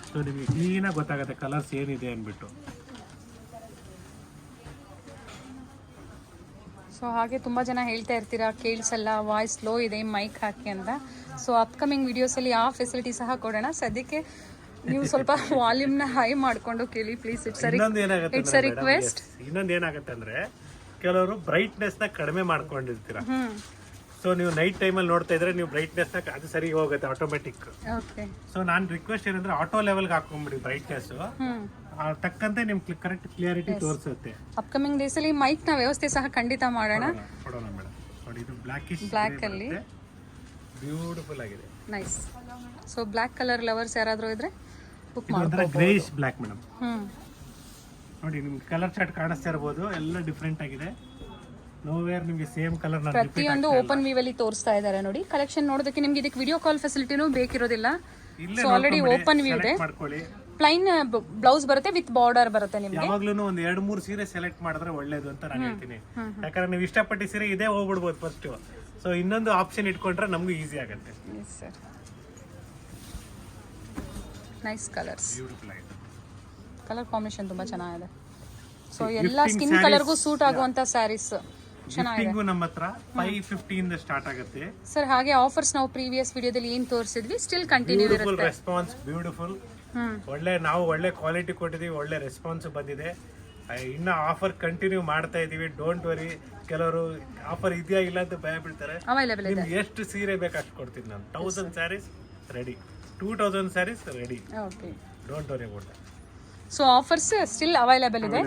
A: ಸೊ ನಿಮಗೆ ಕ್ಲೀನಾಗಿ ಗೊತ್ತಾಗುತ್ತೆ ಕಲರ್ಸ್ ಏನಿದೆ ಅಂದ್ಬಿಟ್ಟು.
B: ಸೊ ಹಾಗೆ ತುಂಬ ಜನ ಹೇಳ್ತಾ ಇರ್ತೀರಾ ಕೇಳಿಸಲ್ಲ, ವಾಯ್ಸ್ ಲೋ ಇದೆ, ಮೈಕ್ ಹಾಕಿ ಅಂತ. ಸೊ ಅಪ್ಕಮಿಂಗ್ ವಿಡಿಯೋಸಲ್ಲಿ ಆ ಫೆಸಿಲಿಟಿ ಸಹ ಕೊಡೋಣ. ಸದ್ಯಕ್ಕೆ ನೀವು ಸ್ವಲ್ಪ ವಾಲ್ಯೂಮ್ನ ಹೈ ಮಾಡಿಕೊಂಡು ಕೇಳಿ ಪ್ಲೀಸ್. It's a request.
A: ಇನ್ನೊಂದು ಏನಾಗುತ್ತೆ ಅಂದ್ರೆ ಕೆಲವರು ಬ್ರೈಟ್ನೆಸ್ ನ ಕಡಿಮೆ ಮಾಡ್ಕೊಂಡಿರ್ತೀರಾ. ಸೊ ನೀವು ನೈಟ್ ಟೈಮಲ್ಲಿ ನೋಡ್ತಾ ಇದ್ರೆ ನೀವು ಬ್ರೈಟ್ನೆಸ್ ನ ಅದು ಸರಿ ಹೋಗುತ್ತೆ ಆಟೋಮೆಟಿಕ್. ಸೊ ನಾನು ರಿಕ್ವೆಸ್ಟ್ ಏನಂದ್ರೆ ಆಟೋ ಲೆವೆಲ್ಗೆ ಹಾಕೊಂಡ್ಬಿಡಿ ಬ್ರೈಟ್ನೆಸ್, ತಕ್ಕಂತೆ ನಿಮ್ಗೆ ಕರೆಕ್ಟ್ ಕ್ಲಿಯರಿಟಿ ತೋರಿಸುತ್ತೆ.
B: ಅಪ್ಕಮಿಂಗ್ ಡೇಸ್ ಅಲ್ಲಿ ಮೈಕ್ ನ ವ್ಯವಸ್ಥೆ ಸಹ ಖಂಡಿತ ಮಾಡೋಣ.
A: ಕೊಡೋಣ ಮೇಡಮ್. ನೋಡಿ ಇದು
B: ಬ್ಲಾಕ್ ಅಲ್ಲಿ
A: ಬ್ಯೂಟಿಫುಲ್ ಆಗಿದೆ.
B: Nice. So black colour lovers ಯಾರಾದ್ರೂ ಇದ್ರೆ ಬುಕ್
A: ಮಾಡ್ಬೋದು. Greyish black madam. ನೋಡಿ ನಿಮ್ಗೆ ಕಲರ್ ಚಾರ್ಟ್ ಕಾಣಿಸ್ತಾ ಇರಬಹುದು, ಎಲ್ಲ ಡಿಫ್ರೆಂಟ್ ಆಗಿದೆ. ನೋವೇರ್ ನಿಮಗೆ ಸೇಮ್ ಕಲರ್
B: ಪ್ರತಿಯೊಂದು ಓಪನ್ ವ್ಯೂ ಅಲ್ಲಿ ತೋರಿಸ್ತಾ ಇದ್ದಾರೆ ನೋಡಿ. ಕಲೆಕ್ಷನ್ ನೋಡೋದಕ್ಕೆ ನಿಮ್ಗೆ ಇದಕ್ಕೆ ವಿಡಿಯೋ ಕಾಲ್ ಫೆಸಿಲಿಟಿನೂ ಬೇಕಿರೋದಿಲ್ಲ. ಸೊ ಆಲ್ರೆಡಿ ಓಪನ್ ವ್ಯೂ ಇದೆ. ಪ್ಲೈನ್ ಬ್ಲೌಸ್ ಬರುತ್ತೆ, ವಿತ್ ಬಾರ್ಡರ್ ಬರುತ್ತೆ. ನಿಮ್ಗೆ
A: ಯಾವಾಗ್ಲೂ ಒಂದ್ 2-3 ಸೀರೆ ಸೆಲೆಕ್ಟ್ ಮಾಡಿದ್ರೆ ಒಳ್ಳೇದು ಅಂತ ನಾನು ಹೇಳ್ತೀನಿ. ಯಾಕಂದ್ರೆ ನೀವು ಇಷ್ಟಪಟ್ಟ ಸೀರೆ ಇದೇ ಹೋಗ್ಬಿಡ್ಬೋದು ಫಸ್ಟ್. ಸೊ ಇನ್ನೊಂದು ಆಪ್ಷನ್ ಇಟ್ಕೊಂಡ್ರೆ ನಮಗೂ ಈಸಿ ಆಗುತ್ತೆ.
B: ನೈಸ್ ಕಲರ್ಸ್,
A: ಬ್ಯೂಟಿಫುಲ್ ಆಗಿದೆ.
B: ಕಲರ್ ಕಾಂಬಿನೇಷನ್ ತುಂಬಾ ಚೆನ್ನಾಗಿದೆ. ಸೊ ಎಲ್ಲ ಸ್ಕಿನ್ ಕಲರ್ಗೂ ಸೂಟ್ ಆಗುವಂತ ಸ್ಯಾರೀಸ್ ಚೆನ್ನಾಗಿದೆ.
A: ನಮ್ಮ ಹತ್ರ 550 ಇಂದ ಸ್ಟಾರ್ಟ್ ಆಗುತ್ತೆ
B: ಸರ್. ಹಾಗೆ ಆಫರ್ಸ್ ನಾವು ಪ್ರೀವಿಯಸ್ ವಿಡಿಯೋದಲ್ಲಿ ಏನ್ ತೋರಿಸಿದ್ವಿ ಸ್ಟಿಲ್ ಕಂಟಿನ್ಯೂ ಇರುತ್ತೆ.
A: Response beautiful. ಒಳ್ಳೆ ಕ್ವಾಲಿಟಿ ಕೊಟ್ಟಿದೀವಿ, ಒಳ್ಳೆ ರೆಸ್ಪಾನ್ಸ್ ಬಂದಿದೆ. ಇನ್ನ ಆಫರ್ ಕಂಟಿನ್ಯೂ ಮಾಡ್ತಾ ಇದೀವಿ. Don't worry. ಕೆಲವರು ಆಫರ್ ಇದೆಯಾ ಇಲ್ಲ ಅಂತ ಭಯ ಬೀಳ್ತಾರೆ.
B: ಅವೈಲೇಬಲ್ ಇದೆ.
A: ಎಷ್ಟು ಸೀರೆ ಬೇಕು ಅಷ್ಟು ಕೊಡ್ತೀನಿ ನಾನು. 1000 sarees ready, 2000 sarees ready.
B: Okay,
A: don't worry about that.
B: So offers still available ಇದೆ.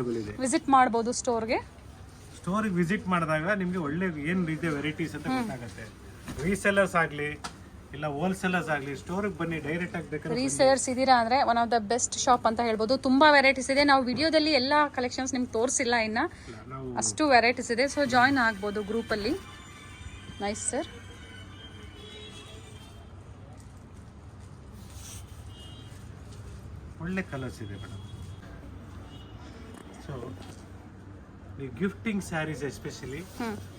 B: ವಿಸಿಟ್ ಮಾಡಬಹುದು ಸ್ಟೋರ್ಗೆ.
A: ಸ್ಟೋರಿಗೆ ವಿಸಿಟ್ ಮಾಡಿದಾಗ ನಿಮಗೆ ಒಳ್ಳೆ ಏನು ರೀತಿಯ ವೆರೈಟೀಸ್ ಅಂತ ಗೊತ್ತಾಗುತ್ತೆ. ರೀಸೆಲ್ಲರ್ಸ್ ಆಗಲಿ ಇಲ್ಲ ಹೋಲ್ಸೇಲರ್ಸ್ ಆಗಲಿ ಸ್ಟೋರಿಗೆ ಬನ್ನಿ, ಡೈರೆಕ್ಟ್ ಆಗಿ ಬೇಕಾದ್ರೆ.
B: ರೀಸೇಲರ್ಸ್ ಇದೀರಾ ಅಂದ್ರೆ one of the best shop ಅಂತ ಹೇಳ್ಬೋದು. ತುಂಬಾ ವೆರೈಟೀಸ್ ಇದೆ. ನಾವು ವಿಡಿಯೋದಲ್ಲಿ ಎಲ್ಲ ಕಲೆಕ್ಷನ್ಸ್ ನಿಮ್ಗೆ ತೋರಿಸಿಲ್ಲ ಇನ್ನ, ಅಷ್ಟು ವೆರೈಟೀಸ್ ಇದೆ. ಸೊ ಜಾಯಿನ್ ಆಗ್ಬೋದು ಗ್ರೂಪ್ ಅಲ್ಲಿ. Nice sir.
A: ಒಳ್ಳೆ ಕಲರ್ಸ್ ಇದೆ ಮೇಡಮ್. ಸೊ ಈ ಗಿಫ್ಟಿಂಗ್ ಸ್ಯಾರೀಸ್ ಎಸ್ಪೆಷಲಿ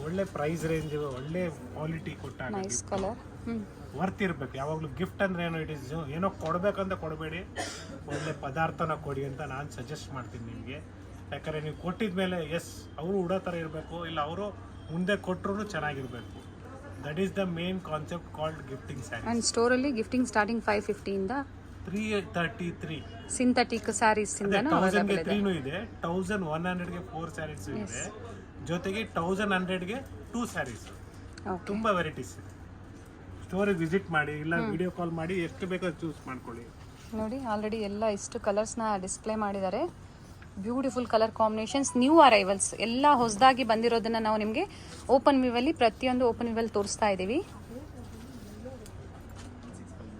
A: ಒಳ್ಳೆ ಪ್ರೈಸ್ ರೇಂಜ್, ಒಳ್ಳೆ ಕ್ವಾಲಿಟಿ ಕೊಟ್ಟಾಗ
B: ನೈಸ್ ಕಲರ್
A: ವರ್ತ್ ಇರಬೇಕು. ಯಾವಾಗಲೂ ಗಿಫ್ಟ್ ಅಂದ್ರೆ ಏನೋ ಇಟ್ ಇಸ್ ಏನೋ ಕೊಡ್ಬೇಕಂತ ಕೊಡಬೇಡಿ, ಒಳ್ಳೆ ಪದಾರ್ಥನ ಕೊಡಿ ಅಂತ ನಾನು ಸಜೆಸ್ಟ್ ಮಾಡ್ತೀನಿ ನಿಮಗೆ. ಯಾಕಂದರೆ ನೀವು ಕೊಟ್ಟಿದ ಮೇಲೆ ಎಸ್ ಅವರು ಉಡೋ ಥರ ಇರಬೇಕು, ಇಲ್ಲ ಅವರು ಮುಂದೆ ಕೊಟ್ಟರು ಚೆನ್ನಾಗಿರಬೇಕು. That is the main concept called gifting sarees.
B: And ಸ್ಟೋರಲ್ಲಿ ಗಿಫ್ಟಿಂಗ್ ಸ್ಟಾರ್ಟಿಂಗ್ 550 ಇಂದ
A: 333
B: ಸಿಂಥೆಟಿಕ್ ಸ್ಯಾರೀಸ್ ಇಂದನೂ ಅವೈಲೇಬಲ್ ಇದೆ.
A: 1000ಗೆ 3 ಇದೆ, 1100ಗೆ 4 ಸ್ಯಾರೀಸ್ ಇದೆ, ಜೊತೆಗೆ 1100ಗೆ 2 ಸ್ಯಾರೀಸ್. ತುಂಬಾ ವೆರೈಟೀಸ್ ಇದೆ. ಸ್ಟೋರಿಗೆ ವಿಸಿಟ್ ಮಾಡಿ ಇಲ್ಲ ವಿಡಿಯೋ ಕಾಲ್ ಮಾಡಿ, ಎಷ್ಟು ಬೇಕೋ ಚೂಸ್ ಮಾಡ್ಕೊಳ್ಳಿ.
B: ನೋಡಿ ಆಲ್ರೆಡಿ ಎಲ್ಲ ಇಷ್ಟು ಕಲರ್ಸ್ನ ಡಿಸ್ಪ್ಲೇ ಮಾಡಿದ್ದಾರೆ. Beautiful colour combinations, new arrivals ಎಲ್ಲ ಹೊಸದಾಗಿ ಬಂದಿರೋದನ್ನ ನಾವು ನಿಮಗೆ ಓಪನ್ ವ್ಯೂವಲ್ಲಿ ಪ್ರತಿಯೊಂದು ಓಪನ್ ವ್ಯೂವಲ್ಲಿ ತೋರಿಸ್ತಾ ಇದ್ದೀವಿ.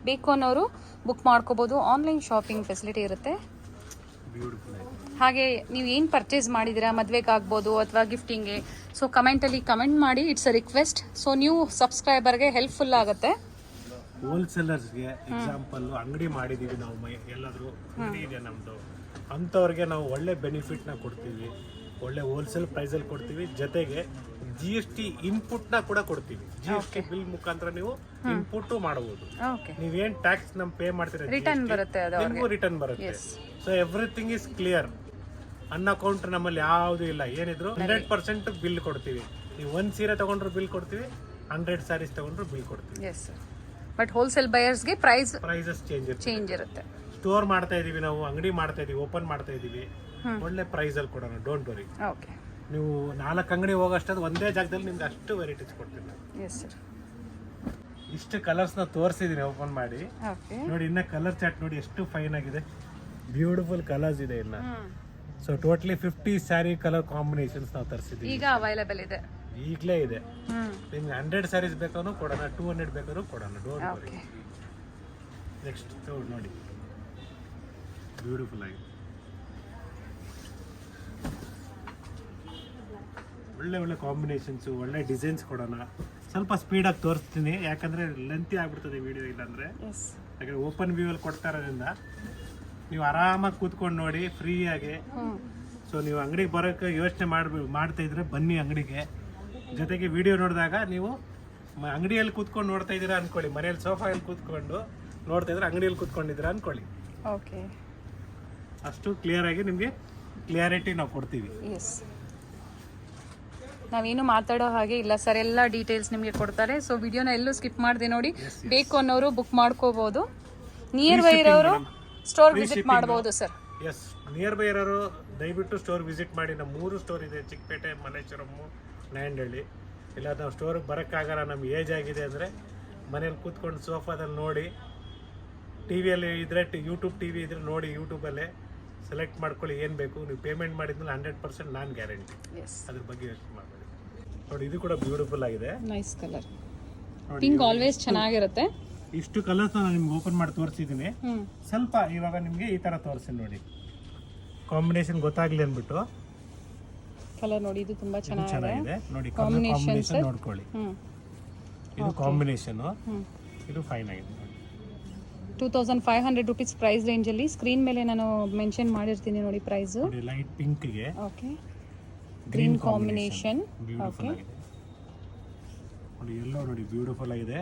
B: ಬೇಕು ಅನ್ನೋರು ಬುಕ್ ಮಾಡ್ಕೋಬೋದು. ಆನ್ಲೈನ್ ಶಾಪಿಂಗ್ ಫೆಸಿಲಿಟಿ ಇರುತ್ತೆ. ಹಾಗೆ ನೀವು ಏನು ಪರ್ಚೇಸ್ ಮಾಡಿದ್ದೀರಾ, ಮದುವೆಗೆ ಆಗ್ಬೋದು ಅಥವಾ ಗಿಫ್ಟಿಂಗ್ಗೆ, ಸೊ ಕಮೆಂಟಲ್ಲಿ ಕಮೆಂಟ್ ಮಾಡಿ. It's a request. So new ಸಬ್ಸ್ಕ್ರೈಬರ್ಗೆ ಹೆಲ್ಪ್ಫುಲ್ ಆಗುತ್ತೆ.
A: ಹೋಲ್ಸೇಲರ್ಸ್ಗೆ ಎಕ್ಸಾಂಪಲ್ ಅಂಗಡಿ ಮಾಡಿದ್ದೀವಿ ನಾವು, ಎಲ್ಲಾದರೂ ಅಂಗಡಿ ಇದೆ ನಮ್ಮದು, ಅಂಥವ್ರಿಗೆ ನಾವು ಒಳ್ಳೆ ಬೆನಿಫಿಟ್ನ ಕೊಡ್ತೀವಿ, ಒಳ್ಳೆ ಹೋಲ್ಸೇಲ್ ಪ್ರೈಸಲ್ಲಿ ಕೊಡ್ತೀವಿ. ಜೊತೆಗೆ GST ಇನ್ಪುಟ್ನ ಕೂಡ ಕೊಡ್ತೀವಿ. GST ಬಿಲ್ ಮುಖಾಂತರ ನೀವು ಇನ್ಪುಟ್ ಮಾಡಬಹುದು. ನೀವೇನ್ ಟ್ಯಾಕ್ಸ್ ನಮ್ ಪೇ ಮಾಡ್ತೀರಾ
B: ರಿಟರ್ನ್ ಬರುತ್ತೆ,
A: ನಿಮಗೂ ರಿಟರ್ನ್ ಬರುತ್ತೆ. So everything is clear. An account ನಮ್ಮಲ್ಲಿ ಯಾವುದು ಇಲ್ಲ. ಏನಿದ್ರು 100% ಬಿಲ್ ಕೊಡ್ತೀವಿ. ನೀವು 1 ಸೀರೆ ತಗೊಂಡ್ರು ಬಿಲ್ ಕೊಡ್ತೀವಿ, 100 ಸ್ಯಾರೀಸ್ ತಗೊಂಡ್ರು ಬಿಲ್ ಕೊಡ್ತೀವಿ.
B: ಬಟ್ ಹೋಲ್ಸೇಲ್ ಬಯರ್ಸ್ಗೆ ಪ್ರೈಸಸ್
A: ಚೇಂಜ್ ಇರುತ್ತೆ. ಸ್ಟೋರ್ ಮಾಡ್ತಾ ಇದೀವಿ ನಾವು, ಅಂಗಡಿ ಮಾಡ್ತಾ ಇದೀವಿ, ಓಪನ್ ಮಾಡ್ತಾ ಇದೀವಿ, ಒಳ್ಳೆ ಪ್ರೈಸ್ ಅಲ್ಲಿ ಕೊಡೋಣ. Don't worry. ನೀವು 4 ಅಂಗಡಿ ಹೋಗೋಷ್ಟದು ಒಂದೇ ಜಾಗದಲ್ಲಿ ನಿಮ್ಗೆ ಅಷ್ಟು ವೆರೈಟೀಸ್ ಕೊಡ್ತೀನಿ. ಇಷ್ಟು ಕಲರ್ಸ್ ನ ತೋರಿಸಿದೀನಿ ಓಪನ್ ಮಾಡಿ. ನೋಡಿ ಇನ್ನ ಕಲರ್ ಚಾರ್ಟ್ ನೋಡಿ ಎಷ್ಟು ಫೈನ್ ಆಗಿದೆ. ಬ್ಯೂಟಿಫುಲ್ ಕಲರ್ಸ್ ಇದೆ ಇನ್ನ. So totally 50 sari colour combinations ನಾವು ತರಿಸಿದ್ದೀವಿ.
B: ಈಗ ಅವೈಲೇಬಲ್ ಇದೆ,
A: ಈಗಲೇ ಇದೆ. ನಿಮ್ಗೆ 100 ಸ್ಯಾರೀಸ್ ಬೇಕಾದ್ರೂ ಕೊಡೋಣ, 200 ಬೇಕಾದ್ರೂ ಕೊಡೋಣ. Don't worry. ನೆಕ್ಸ್ಟ್ ನೋಡಿ ಬ್ಯೂಟಿಫುಲ್ ಆಗಿದೆ. ಒಳ್ಳೆ ಕಾಂಬಿನೇಷನ್ಸ್, ಒಳ್ಳೆ ಡಿಸೈನ್ಸ್ ಕೊಡೋಣ. ಸ್ವಲ್ಪ ಸ್ಪೀಡಾಗಿ ತೋರಿಸ್ತೀನಿ, ಯಾಕಂದರೆ ಲೆಂತಿ ಆಗ್ಬಿಡ್ತದೆ ವಿಡಿಯೋ. ಇಲ್ಲಾಂದರೆ ಯಾಕಂದರೆ ಓಪನ್ ವ್ಯೂ ಅಲ್ಲಿ ಕೊಡ್ತಾ ಇರೋದ್ರಿಂದ ನೀವು ಆರಾಮಾಗಿ ಕೂತ್ಕೊಂಡು ನೋಡಿ ಫ್ರೀಯಾಗಿ. ಸೊ ನೀವು ಅಂಗಡಿಗೆ ಬರೋಕ್ಕೆ ಯೋಚನೆ ಮಾಡ್ತಾ ಇದ್ರೆ ಬನ್ನಿ ಅಂಗಡಿಗೆ. ಜೊತೆಗೆ ವಿಡಿಯೋ ನೋಡಿದಾಗ ನೀವು ಅಂಗಡಿಯಲ್ಲಿ ಕೂತ್ಕೊಂಡು ನೋಡ್ತಾ ಇದ್ದೀರಾ ಅಂದ್ಕೊಳ್ಳಿ, ಮನೆಯಲ್ಲಿ ಸೋಫಾಯಲ್ಲಿ ಕೂತ್ಕೊಂಡು ನೋಡ್ತಾ ಇದ್ರೆ ಅಂಗಡಿಯಲ್ಲಿ ಕೂತ್ಕೊಂಡಿದ್ದೀರಾ ಅಂದ್ಕೊಳ್ಳಿ. ಅಷ್ಟು ಕ್ಲಿಯರ್ ಆಗಿ ನಿಮಗೆ ಕ್ಲಿಯಾರಿಟಿ ನಾವು ಕೊಡ್ತೀವಿ.
B: ನಾವೇನು ಮಾತಾಡೋ ಹಾಗೆ ಇಲ್ಲ ಸರ್, ಎಲ್ಲ ಡೀಟೇಲ್ಸ್ ನಿಮಗೆ ಕೊಡ್ತಾರೆ. ಸೊ ವಿಡಿಯೋನ ಎಲ್ಲೂ ಸ್ಕಿಪ್ ಮಾಡದೆ ನೋಡಿ. ಬೇಕು ಅನ್ನೋರು ಬುಕ್ ಮಾಡ್ಕೋಬಹುದು. ನಿಯರ್ ಬೈ ಇರೋರು ಸ್ಟೋರ್ ವಿಸಿಟ್ ಮಾಡಬಹುದು ಸರ್.
A: ಎಸ್, ನಿಯರ್ ಬೈ ಇರೋರು ದಯವಿಟ್ಟು ಸ್ಟೋರ್ ವಿಸಿಟ್ ಮಾಡಿ. ನಮ್ಮ 3 ಸ್ಟೋರ್ ಇದೆ, ಚಿಕ್ಕಪೇಟೆ, ಮಲ್ಲೇಶ್ವರಮ್ಮು, ನಾಯಂಡಹಳ್ಳಿ. ಇಲ್ಲ ನಾವು ಸ್ಟೋರಿಗೆ ಬರೋಕ್ಕಾಗಲ್ಲ, ನಮ್ಗೆ ಏಜ್ ಆಗಿದೆ ಅಂದರೆ ಮನೇಲಿ ಕೂತ್ಕೊಂಡು ಸೋಫಾದಲ್ಲಿ ನೋಡಿ, ಟಿ ವಿಯಲ್ಲಿ ಇದ್ರೆ ಯೂಟ್ಯೂಬ್ ಟಿ ವಿ ಇದ್ರೆ ನೋಡಿ, ಯೂಟ್ಯೂಬಲ್ಲೇ ಸೆಲೆಕ್ಟ್ ಮಾಡ್ಕೊಳ್ಳಿ ಏನು ಬೇಕು. ನೀವು ಪೇಮೆಂಟ್ ಮಾಡಿದ್ಮೇಲೆ 100% ನಾನು ಗ್ಯಾರಂಟಿ. ಅದ್ರ ಬಗ್ಗೆ ಯೋಚನೆ ಮಾಡಬೇಡಿ. ನೋಡಿ ಇದು ಕೂಡ ಬ್ಯೂಟಿಫುಲ್ ಆಗಿದೆ,
B: ನೈಸ್ ಕಲರ್. ಪಿಂಕ್ ಆಲ್ವೇಸ್ ಚೆನ್ನಾಗಿರುತ್ತೆ.
A: ಇಷ್ಟು ಕಲರ್ಸ್ ನಾನು ನಿಮ್ಗೆ ಓಪನ್ ಮಾಡಿ ತೋರಿಸಿದ್ದೀನಿ. ಸ್ವಲ್ಪ ಇವಾಗ ನಿಮಗೆ ಈ ತರ ತೋರಿಸಿ ನೋಡಿ, ಕಾಂಬಿನೇಷನ್ ಗೊತ್ತಾಗ್ಲಿ ಅಂದ್ಬಿಟ್ಟು.
B: ಕಲರ್ ನೋಡಿ, ಇದು ತುಂಬಾ
A: ಚೆನ್ನಾಗಿದೆ ನೋಡಿ. ಕಾಂಬಿನೇಷನ್ ನೋಡ್ಕೊಳ್ಳಿ, ಇದು ಕಾಂಬಿನೇಷನ್, ಇದು ಫೈನ್ ಆಗಿದೆ.
B: 2500 ರೂಪೀಸ್ ಪ್ರೈಸ್ ರೇಂಜ್ ಅಲ್ಲಿ. ಸ್ಕ್ರೀನ್ ಮೇಲೆ ನಾನು ಮೆನ್ಷನ್ ಮಾಡಿರ್ತೀನಿ ನೋಡಿ ಪ್ರೈಸ್.
A: ಲೈಟ್ ಪಿಂಕ್ ಗೆ
B: ಓಕೆ, ಗ್ರೀನ್ ಕಾಂಬಿನೇಷನ್.
A: ಬ್ಯೂಟಿಫುಲ್ ಆಗಿದೆ ನೋಡಿ. ಎಲ್ಲೋ ನೋಡಿ ಬ್ಯೂಟಿಫುಲ್ ಆಗಿದೆ.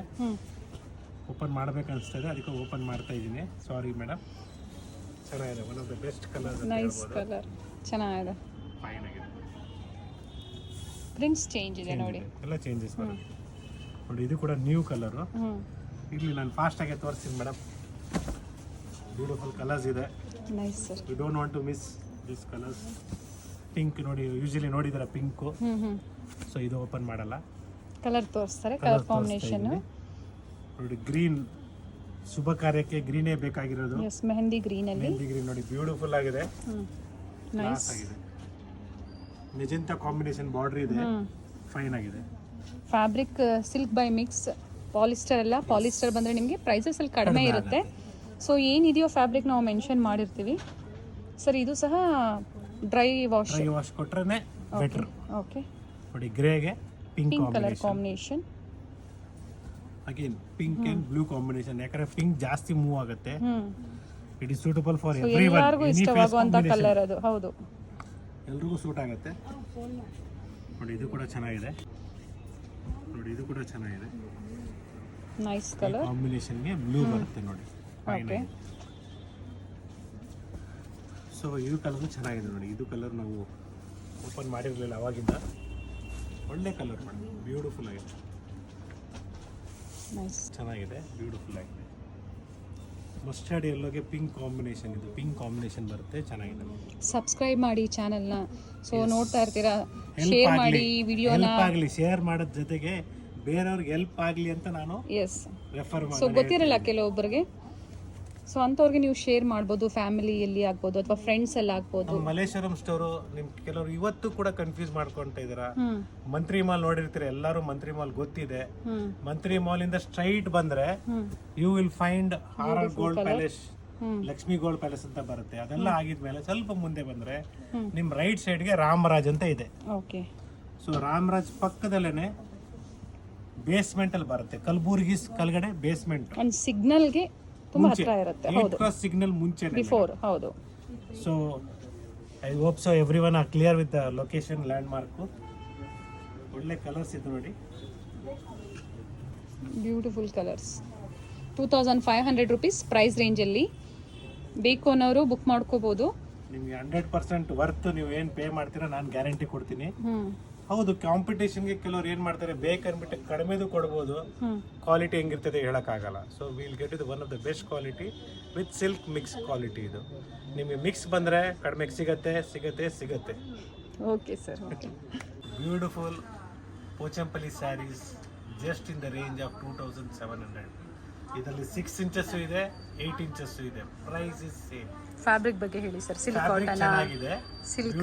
A: ಓಪನ್ ಮಾಡಬೇಕು ಅನಿಸ್ತದೆ, ಅದಕ್ಕೆ ಓಪನ್ ಮಾಡ್ತಾ ಇದ್ದೀನಿ. Sorry madam. ಚೆನ್ನಾಗಿದೆ, one of the best colour.
B: Nice colour, ಚೆನ್ನಾಗಿದೆ.
A: ಫೈನ್ ಆಗಿದೆ.
B: ಪ್ರಿಂಟ್ಸ್ ಚೇಂಜ್ ಇದೆ ನೋಡಿ,
A: ಎಲ್ಲ ಚೇಂಜಸ್ ಬರುತ್ತೆ ನೋಡಿ. ಇದು ಕೂಡ ನ್ಯೂ ಕಲರ್. ಇಲ್ಲಿ ನಾನು ಫಾಸ್ಟ್ ಆಗಿ ತೋರಿಸ್ತೀನಿ ಮೇಡಮ್. ಬ್ಯೂಟಿಫುಲ್ ಕಲರ್ಸ್ ಇದೆ.
B: Nice sir.
A: You don't want to miss this colours. Pink ನೋಡಿ, ಯೂಶಲಿ ನೋಡಿದಾರ ಪಿಂಕು. ಸೊ ಇದು ಓಪನ್ ಮಾಡಲ್ಲ,
B: ಕಲರ್ ತೋರಿಸ್ತಾರೆ. ಕಲರ್ ಕಾಂಬಿನೇಷನ್
A: ನೋಡಿ. ಗ್ರೀನ್, ಶುಭ ಕಾರ್ಯಕ್ಕೆ ಗ್ರೀನೇ ಬೇಕಾಗಿರೋದು.
B: ಎಸ್, ಮೆಹಂದಿ ಗ್ರೀನ್ ಅಲ್ಲಿ.
A: ಮೆಹಂದಿ ಗ್ರೀನ್ ನೋಡಿ, ಬ್ಯೂಟಿಫುಲ್ ಆಗಿದೆ.
B: ನೈಸ್
A: ಆಗಿದೆ. ಮೆಜೆಂಟಾ ಕಾಂಬಿನೇಷನ್ ಬಾರ್ಡರ್ ಇದೆ, ಫೈನ್ ಆಗಿದೆ.
B: Fabric silk by mix, polyester ಎಲ್ಲ. ಪಾಲಿಸ್ಟರ್ ಬಂದರೆ ನಿಮಗೆ ಪ್ರೈಸಸ್ ಅಲ್ಲಿ ಕಡಿಮೆ ಇರುತ್ತೆ. ಸೊ ಏನಿದೆಯೋ ಫ್ಯಾಬ್ರಿಕ್ ನಾವು ಮೆನ್ಷನ್ ಮಾಡಿರ್ತೀವಿ ಸರ್. ಇದು ಸಹ ಡ್ರೈ ವಾಶ್
A: ಕೊಟ್ರೆ ಬೆಟರ್.
B: ಓಕೆ
A: ನೋಡಿ, ಗ್ರೇಗೆ pink
B: colour combination.
A: Again pink and blue combination. ಯಾಕಂದ್ರೆ ಪಿಂಕ್ ಜಾಸ್ತಿ ಮೂವ್ ಆಗುತ್ತೆ. It is suitable for everyone.
B: ಎಲ್ಲರಿಗೂ ಇಷ್ಟವಾಗುವಂತ ಕಲರ್ ಅದು. ಹೌದು,
A: ಎಲ್ರಿಗೂ ಸೂಟ್ ಆಗುತ್ತೆ ನೋಡಿ. ಇದು ಕೂಡ ಚೆನ್ನಾಗಿದೆ ನೋಡಿ, ಇದು ಕೂಡ ಚೆನ್ನಾಗಿದೆ.
B: ನೈಸ್ ಕಲರ್
A: ಕಾಂಬಿನೇಷನ್ಗೆ ಬ್ಲೂ ಬರುತ್ತೆ ನೋಡಿ.
B: ಓಕೆ,
A: ಸೊ ಇದು ಕಲರ್ ಚೆನ್ನಾಗಿದೆ ನೋಡಿ. ಇದು ಕಲರ್ ನಾವು ಓಪನ್ ಮಾಡಿರಲಿಲ್ಲ ಅವಾಗಿಂದ. ಒಳ್ಳೆ ಕಲರ್ ಮಾಡಿ, ಬ್ಯೂಟಿಫುಲ್ ಆಗಿದೆ.
B: ನೈಸ್,
A: ಚೆನ್ನಾಗಿದೆ, ಬ್ಯೂಟಿಫುಲ್ ಆಗಿದೆ. ಮಸ್ಟರ್ಡ್ ಎಲ್ಲೋಗೆ ಪಿಂಕ್ ಕಾಂಬಿನೇಷನ್, ಇದು ಪಿಂಕ್ ಕಾಂಬಿನೇಷನ್ ಬರುತ್ತೆ, ಚೆನ್ನಾಗಿದೆ.
B: ಸಬ್ಸ್ಕ್ರೈಬ್ ಮಾಡಿ ಚಾನೆಲ್ನ. ಸೊ ನೋಡ್ತಾ ಇರ್ತೀರಾ, ಶೇರ್ ಮಾಡಿ ವಿಡಿಯೋನ.
A: ಹೆಲ್ಪ್ ಆಗಲಿ, ಶೇರ್ ಮಾಡೋದ್ ಜೊತೆಗೆ ಬೇರೆಯವ್ರಿಗೆ ಹೆಲ್ಪ್ ಆಗಲಿ ಅಂತ ನಾನು ರೆಫರ್ ಮಾಡಿ.
B: ಸೊ ಗೊತ್ತಿರಲ್ಲ ಕೆಲವೊಬ್ಬರಿಗೆ, ಸೊ ಅಂಥವ್ರಿಗೆ ನೀವು ಶೇರ್ ಮಾಡ್ಬೋದು. ಫ್ಯಾಮಿಲಿಯಲ್ಲಿ ಆಗ್ಬೋದು ಅಥವಾ ಫ್ರೆಂಡ್ಸ್ ಎಲ್ಲ ಆಗ್ಬೋದು.
A: ಮಲ್ಲೇಶ್ವರಂ ಸ್ಟೋರು ನಿಮ್ ಕೆಲವರು ಇವತ್ತು ಕೂಡ ಕನ್ಫ್ಯೂಸ್ ಮಾಡ್ಕೊಂತ ಇದ್ದೀರಾ. ಮಂತ್ರಿ ಮಾಲ್ ನೋಡಿರ್ತೀರ, ಎಲ್ಲರೂ ಮಂತ್ರಿ ಮಾಲ್ ಗೊತ್ತಿದೆ. ಮಂತ್ರಿ ಮಾಲ್ ಇಂದ ಸ್ಟ್ರೈಟ್ ಬಂದ್ರೆ you will find our gold palace, Lakshmi gold palace ಅಂತ ಬರುತ್ತೆ. ಅದೆಲ್ಲ ಆಗಿದ್ಮೇಲೆ ಸ್ವಲ್ಪ ಮುಂದೆ ಬಂದ್ರೆ ನಿಮ್ ರೈಟ್ ಸೈಡ್ಗೆ ರಾಮರಾಜ್ ಅಂತ ಇದೆ.
B: ಓಕೆ,
A: ಸೊ ರಾಮರಾಜ್ ಪಕ್ಕದಲ್ಲೇನೆ ಬೇಸ್ಮೆಂಟ್ ಅಲ್ಲಿ ಬರುತ್ತೆ. ಕಲಬುರ್ಗಿ ಕೆಳಗಡೆ ಬೇಸ್ಮೆಂಟ್.
B: ಒಂದು ಸಿಗ್ನಲ್ಗೆ ತುಂಬಾ ಹತ್ರ ಇರುತ್ತೆ. ಹೌದು,
A: ಕ್ರಾಸ್ ಸಿಗ್ನಲ್ ಮುಂಚೆ
B: ಬಿಫೋರ್. ಹೌದು.
A: So I hope so everyone are clear with the location, landmark. ಒಳ್ಳೆ ಕಲರ್ಸ್ ಇದೆ ನೋಡಿ,
B: ಬ್ಯೂಟಿಫುಲ್ ಕಲರ್ಸ್. 2500 ರೂಪೀಸ್ ಪ್ರೈಸ್ ರೇಂಜಲ್ಲಿ. ಬೇಕು ಅನ್ನೋರು ಬುಕ್ ಮಾಡ್ಕೋಬಹುದು.
A: ನಿಮ್ಗೆ 100% ವರ್ತ್. ನೀವು ಏನು ಪೇ ಮಾಡ್ತೀರಾ ನಾನು ಗ್ಯಾರಂಟಿ ಕೊಡ್ತೀನಿ. ಹೌದು, ಕಾಂಪಿಟೇಷನ್ಗೆ ಕೆಲವ್ರು ಏನು ಮಾಡ್ತಾರೆ, ಬೇಕನ್ಬಿಟ್ಟು ಕಡಿಮೆದು ಕೊಡ್ಬೋದು. ಕ್ವಾಲಿಟಿ ಹೆಂಗಿರ್ತದೆ ಹೇಳೋಕ್ಕಾಗಲ್ಲ. ಸೊ ವಿಲ್ ಗೆಟ್ ಇದು one of the best quality with silk mix quality. ಇದು ನಿಮಗೆ ಮಿಕ್ಸ್ ಬಂದರೆ ಕಡಿಮೆಗೆ ಸಿಗತ್ತೆ.
B: Okay sir, okay.
A: Beautiful Pochampally sarees just in the range of 2700. ಇದರಲ್ಲಿ 6 ಇಂಚಸ್ ಇದೆ, 8 ಇಂಚಸ್ ಇದೆ. Price is same.
B: ಫ್ಯಾಬ್ರಿಕ್ ಬಗ್ಗೆ ಹೇಳಿ ಸರ್. ಸಿಲ್ಕ್ ಕಾಟನ್
A: ಚೆನ್ನಾಗಿದೆ,
B: ಸಿಲ್ಕ್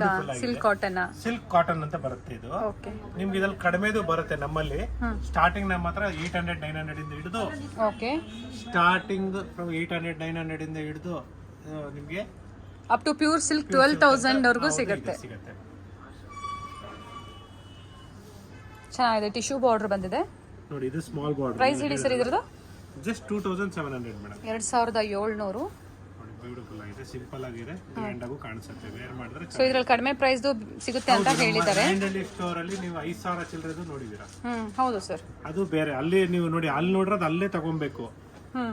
B: ಕಾಟನ್,
A: ಸಿಲ್ಕ್ ಕಾಟನ್ ಅಂತ ಬರುತ್ತೆ ಇದು.
B: ಓಕೆ,
A: ನಿಮ್ಗೆ ಇದ್ರಲ್ಲಿ ಕಡಿಮೆದು ಬರುತ್ತೆ. ನಮ್ಮಲ್ಲಿ ಸ್ಟಾರ್ಟಿಂಗ್ ನಮ್ಮ ಹತ್ರ 800-900 ಇಂದ ಹಿಡಿದು,
B: ಓಕೆ,
A: ಸ್ಟಾರ್ಟಿಂಗ್ ಫ್ರಮ್ 800-900 ಇಂದ ಹಿಡಿದು ನಿಮ್ಗೆ
B: ಅಪ್ ಟು ಪ್ಯೂರ್ ಸಿಲ್ಕ್ 12,000 ವರೆಗೂ ಸಿಗುತ್ತೆ. ಚೆನ್ನಾಗಿದೆ. ಟಿಶ್ಯೂ ಬಾರ್ಡರ್ ಬಂದಿದೆ
A: ನೋಡಿ. ಇದು ಸ್ಮಾಲ್ ಬಾರ್ಡರ್.
B: ಪ್ರೈಸ್ ಹೇಳಿ ಸರ್ ಇದ್ರದ್ದು.
A: Just 2700 madam.
B: 2700.
A: ಬ್ಯೂಟಿಫುಲ್ ಆಗಿದೆ, ಸಿಂಪಲ್ ಆಗಿದೆ, ಗ್ರ್ಯಾಂಡ್ ಆಗೂ ಕಾಣಿಸುತ್ತೆ ವೇರ್ ಮಾಡಿದ್ರೆ.
B: ಸೊ ಇದ್ರಲ್ಲಿ ಕಡಿಮೆ ಪ್ರೈಸ್ ಸಿಗುತ್ತೆ ಅಂತ ಹೇಳಿದ್ದಾರೆ.
A: ಸ್ಟೋರ್ ಅಲ್ಲಿ ನೀವು 5,000 ಚಿಲ್ಲರೆದು ನೋಡಿದೀರಾ.
B: ಹೌದು ಸರ್,
A: ಅದು ಬೇರೆ. ಅಲ್ಲಿ ನೀವು ನೋಡಿ, ಅಲ್ಲಿ ನೋಡಿರೋದು ಅಲ್ಲೇ ತಗೊಬೇಕು.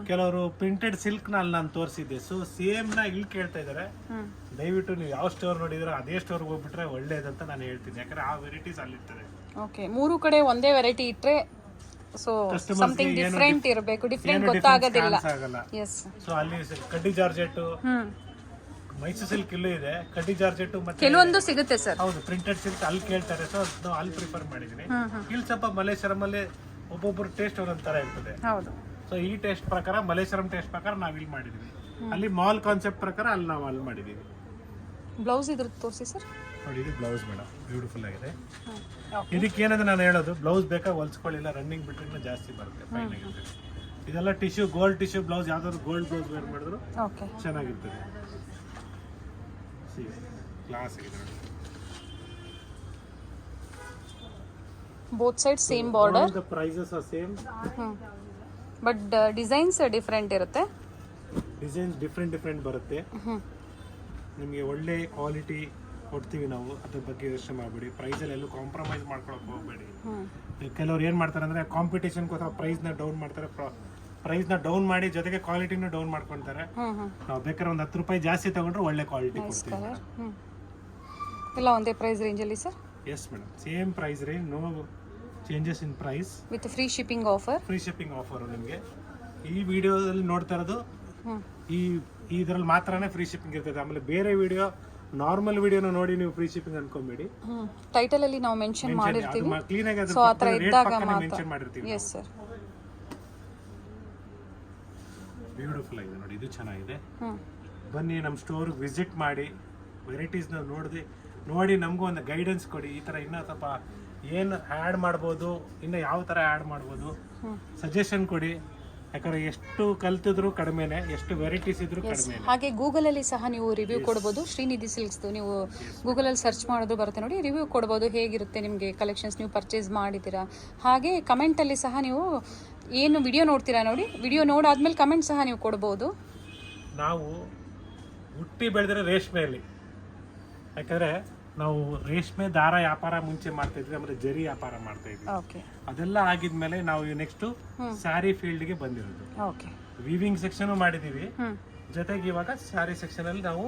A: ಕೆಲವರು ಪ್ರಿಂಟೆಡ್ ಸಿಲ್ಕ್ ನ ಅಲ್ಲಿ ನಾನು ತೋರಿಸಿದ್ದೆ. ಸೊ ಸೇಮ್ ನ ಇಲ್ಲಿ ಕೇಳ್ತಾ ಇದಾರೆ. ದಯವಿಟ್ಟು ನೀವು ಯಾವ ಸ್ಟೋರ್ ನೋಡಿದ್ರೆ ಅದೇ ಸ್ಟೋರ್ಗೆ ಹೋಗ್ಬಿಟ್ರೆ ಒಳ್ಳೇದಂತ ನಾನು ಹೇಳ್ತೀನಿ. ಯಾಕಂದ್ರೆ ಆ ವೆರೈಟೀಸ್ ಅಲ್ಲಿರ್ತದೆ.
B: ಓಕೆ, ಮೂರು ಕಡೆ ಒಂದೇ ವೆರೈಟಿ ಇಟ್ಟರೆ ಸೊ ಸಮಥಿಂಗ್ ಡಿಫ್ರೆಂಟ್ ಇರಬೇಕು, ಡಿಫ್ರೆಂಟ್ ಗೊತ್ತಾಗೋದಿಲ್ಲ.
A: ಆಗಲ್ಲ.
B: ಎಸ್.
A: ಸೊ ಅಲ್ಲಿ ಕಡ್ಡಿ ಜಾರ್ಜೆಟ್, ಮೈಸೂರು ಸಿಲ್ಕ್ ಇಲ್ಲೂ ಇದೆ, ಕಡ್ಡಿ ಜಾರ್ಜೆಟ್ ಮತ್ತೆ
B: ಕೆಲವೊಂದು ಸಿಗುತ್ತೆ ಸರ್.
A: ಹೌದು, ಪ್ರಿಂಟೆಡ್ ಸಿಲ್ಕ್ ಅಲ್ಲಿ ಕೇಳ್ತಾರೆ. ಸೊ ನಾವು ಅಲ್ಲಿ ಪ್ರಿಫರ್ ಮಾಡಿದೀನಿ. ಇಲ್ಲಿ ಸ್ವಲ್ಪ ಮಲ್ಲೇಶ್ವರಂ ಅಲ್ಲಿ ಒಬ್ಬೊಬ್ಬರು ಟೇಸ್ಟ್ ಒಂದೊಂಥರ ಇರ್ತದೆ.
B: ಹೌದು.
A: ಸೊ ಈ ಟೇಸ್ಟ್ ಪ್ರಕಾರ, ಮಲ್ಲೇಶ್ವರಂ ಟೇಸ್ಟ್ ಪ್ರಕಾರ ನಾವು ಇಲ್ಲಿ ಮಾಡಿದೀವಿ. ಅಲ್ಲಿ ಮಾಲ್ ಕಾನ್ಸೆಪ್ಟ್ ಪ್ರಕಾರ ಅಲ್ಲಿ ನಾವು ಅಲ್ಲಿ ಮಾಡಿದೀವಿ.
B: ಬ್ಲೌಸ್ ಇದ್ರದ್ದು ತೋರಿಸಿ ಸರ್.
A: ನೋಡಿ, ಇದು ಬ್ಲೌಸ್ ಮೇಡಮ್, ಬ್ಯೂಟಿಫುಲ್ ಆಗಿದೆ. ಇದಕ್ಕೆ ಏನಂದ್ರೆ ನಾನು ಹೇಳೋದು, ಬ್ಲೌಸ್ ಬೇಕಾ ಹೊಲ್ಸ್ಕೊಳ್ಳಿಲ್ಲ, ರನ್ನಿಂಗ್ ಬಿಟ್ರೆ ಜಾಸ್ತಿ ಬರುತ್ತೆ, ಫೈನ್ ಆಗಿರ್ತದೆ. ಇದೆಲ್ಲ ಟಿಶ್ಯೂ, ಗೋಲ್ಡ್ ಟಿಶ್ಯೂ ಬ್ಲೌಸ್, ಯಾವ್ದಾದ್ರು ಗೋಲ್ಡ್ ಬ್ಲೌಸ್ ವೇರ್ ಮಾಡಿದ್ರು ಚೆನ್ನಾಗಿರ್ತದೆ. ಕ್ಲಾಸ್ ಆಗಿದೆ ನೋಡಿ.
B: Both side same border,
A: the prices are same,
B: but designs different ಇರುತ್ತೆ.
A: ಡಿಸೈನ್ಸ್ ಡಿಫ್ರೆಂಟ್ ಬರುತ್ತೆ. ನಿಮಗೆ ಒಳ್ಳೆ ಕ್ವಾಲಿಟಿ ಕೊಡ್ತೀವಿ ನಾವು, ಅದ್ರ ಬಗ್ಗೆ ಯೋಚನೆ ಮಾಡಬೇಡಿ. ಪ್ರೈಸಲ್ಲಿ ಎಲ್ಲೂ ಕಾಂಪ್ರಮೈಸ್ ಮಾಡ್ಕೊಳಕ್ಕೆ ಹೋಗಬೇಡಿ. ಕೆಲವ್ರು ಏನು ಮಾಡ್ತಾರೆ ಅಂದರೆ ಕಾಂಪಿಟೇಷನ್ಗೋಸ್ಕರ ಪ್ರೈಸ್ನ ಡೌನ್ ಮಾಡ್ತಾರೆ, ಪ್ರೈಸ್ನ ಡೌನ್ ಮಾಡಿ ಜೊತೆಗೆ ಕ್ವಾಲಿಟಿನೂ ಡೌನ್ ಮಾಡ್ಕೊತಾರೆ. ನಾವು ಬೇಕಾದ್ರೆ ಒಂದು 10 ರೂಪಾಯಿ ಜಾಸ್ತಿ ತಗೊಂಡ್ರೆ ಒಳ್ಳೆ ಕ್ವಾಲಿಟಿ ಕೊಡ್ತೀವಿ.
B: ಎಲ್ಲ ಒಂದೇ ಪ್ರೈಸ್ ರೇಂಜಲ್ಲಿ sir?
A: Yes madam, same price range, no changes in price,
B: with free shipping offer.
A: Free shipping offer ನಿಮಗೆ ಈ ವಿಡಿಯೋದಲ್ಲಿ ನೋಡ್ತಾ ಇರೋದು. ಇದರಲ್ಲಿ ಮಾತ್ರನೇ ಫ್ರೀ ಶಿಪ್ಪಿಂಗ್ ಇರ್ತದೆ. ಆಮೇಲೆ ಬೇರೆ ವಿಡಿಯೋ, ನಾರ್ಮಲ್ ವಿಡಿಯೋನ ನೋಡಿ ನೀವು ಫ್ರೀ ಶಿಪ್ಪಿಂಗ್ ಅನ್ಕೊಂಬೇಡಿ.
B: ಟೈಟಲ್ ಅಲ್ಲಿ ನಾವು ಮೆನ್ಷನ್ ಮಾಡಿರ್ತೀವಿ,
A: ಕ್ಲೀನ್ ಆಗಿ
B: ಸೊ ಆ ಥರ ಇದ್ದಾಗ
A: ಮೆನ್ಷನ್ ಮಾಡಿರ್ತೀವಿ.
B: Yes sir.
A: ಬ್ಯೂಟಿಫುಲ್ ಆಗಿದೆ ನೋಡಿ, ಇದು ಚೆನ್ನಾಗಿದೆ. ಬನ್ನಿ ನಮ್ಮ ಸ್ಟೋರ್ಗೆ ವಿಸಿಟ್ ಮಾಡಿ, ವೆರೈಟೀಸ್ನ ನೋಡಿ ನಮಗೂ ಒಂದು ಗೈಡೆನ್ಸ್ ಕೊಡಿ. ಈ ಥರ ಇನ್ನೂ ಸ್ವಲ್ಪ ಏನು ಆ್ಯಡ್ ಮಾಡ್ಬೋದು, ಇನ್ನು ಯಾವ ಥರ ಆ್ಯಡ್ ಮಾಡ್ಬೋದು, ಸಜೆಷನ್ ಕೊಡಿ. ಯಾಕಂದ್ರೆ ಎಷ್ಟು ಕಲ್ತಿದ್ರು ಕಡಿಮೆನೆ, ಎಷ್ಟು ವೆರೈಟೀಸ್ ಇದ್ರು ಕಡಿಮೆ.
B: ಹಾಗೆ ಗೂಗಲಲ್ಲಿ ಸಹ ನೀವು ರಿವ್ಯೂ ಕೊಡ್ಬೋದು. ಶ್ರೀನಿಧಿ ಸಿಲ್ಕ್ಸ್ದು ನೀವು ಗೂಗಲಲ್ಲಿ ಸರ್ಚ್ ಮಾಡೋದು ಬರುತ್ತೆ ನೋಡಿ, ರಿವ್ಯೂ ಕೊಡ್ಬೋದು. ಹೇಗಿರುತ್ತೆ ನಿಮಗೆ ಕಲೆಕ್ಷನ್ಸ್, ನೀವು ಪರ್ಚೇಸ್ ಮಾಡಿದ್ದೀರಾ. ಹಾಗೆ ಕಮೆಂಟಲ್ಲಿ ಸಹ ನೀವು ಏನು ವಿಡಿಯೋ ನೋಡ್ತೀರಾ ನೋಡಿ, ವಿಡಿಯೋ ನೋಡಾದ್ಮೇಲೆ ಕಮೆಂಟ್ ಸಹ ನೀವು ಕೊಡ್ಬೋದು.
A: ನಾವು ಹುಟ್ಟಿ ಬೆಳೆದ್ರೆ ರೇಷ್ಮೆಯಲ್ಲಿ, ಯಾಕಂದ್ರೆ ನಾವು ರೇಷ್ಮೆ ದಾರ ವ್ಯಾಪಾರ ಮುಂಚೆ ಮಾಡ್ತಾ ಇದ್ವಿ, ಆಮೇಲೆ ಜರಿ ವ್ಯಾಪಾರ ಮಾಡ್ತಾ ಇದ್ವಿ. ಅದೆಲ್ಲ ಆಗಿದ್ಮೇಲೆ ನಾವು ನೆಕ್ಸ್ಟ್ ಸ್ಯಾರಿ ಫೀಲ್ಡ್ಗೆ ಬಂದಿರೋದು. ವಿವಿಂಗ್ ಸೆಕ್ಷನ್ ಮಾಡಿದೀವಿ, ಜೊತೆಗೆ ಇವಾಗ ಸ್ಯಾರಿ ಸೆಕ್ಷನ್ ಅಲ್ಲಿ ನಾವು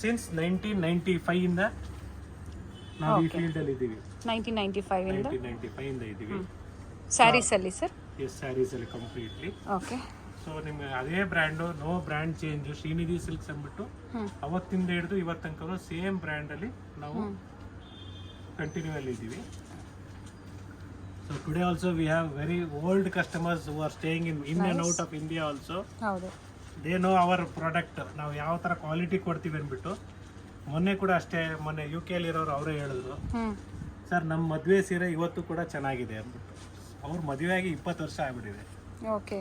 A: ಸಿನ್ಸ್ 1995 ಇಂದ ನಾವು ಈ ಫೀಲ್ಡ್ ಅಲ್ಲಿ ಇದ್ದೀವಿ. 1995 ಇಂದ ಇದ್ದೀವಿ
B: ಸ್ಯಾರೀಸ್ ಅಲ್ಲಿ ಸರ್.
A: ಎಸ್, ಸ್ಯಾರೀಸ್ ಅಲ್ಲಿ ಕಂಪ್ಲೀಟ್ಲಿ.
B: ಓಕೆ.
A: ಸೊ ನಿಮ್ಗೆ ಅದೇ brand, no brand change, Srinidhi silks ಅಂದ್ಬಿಟ್ಟು ಅವತ್ತಿಂದ ಹಿಡಿದು ಇವತ್ತು ತನಕ ಸೇಮ್ ಬ್ರ್ಯಾಂಡ್ ಅಲ್ಲಿ ನಾವು ಕಂಟಿನ್ಯೂ ಅಲ್ಲಿ ಇದ್ದೀವಿ. So today also we have very old customers who are staying in and out of India also. They know hour product, ನಾವು ಯಾವ ಥರ ಕ್ವಾಲಿಟಿ ಕೊಡ್ತೀವಿ ಅಂದ್ಬಿಟ್ಟು. ಮೊನ್ನೆ ಕೂಡ ಅಷ್ಟೇ, ಮೊನ್ನೆ UK ಇರೋರು ಅವರೇ ಹೇಳಿದ್ರು, ಸರ್ ನಮ್ಮ ಮದುವೆ ಸೀರೆ ಇವತ್ತು ಕೂಡ ಚೆನ್ನಾಗಿದೆ ಅಂದ್ಬಿಟ್ಟು. ಅವ್ರ ಮದುವೆ ಆಗಿ 20 ವರ್ಷ ಆಗ್ಬಿಟ್ಟಿದೆ.
B: ಓಕೆ.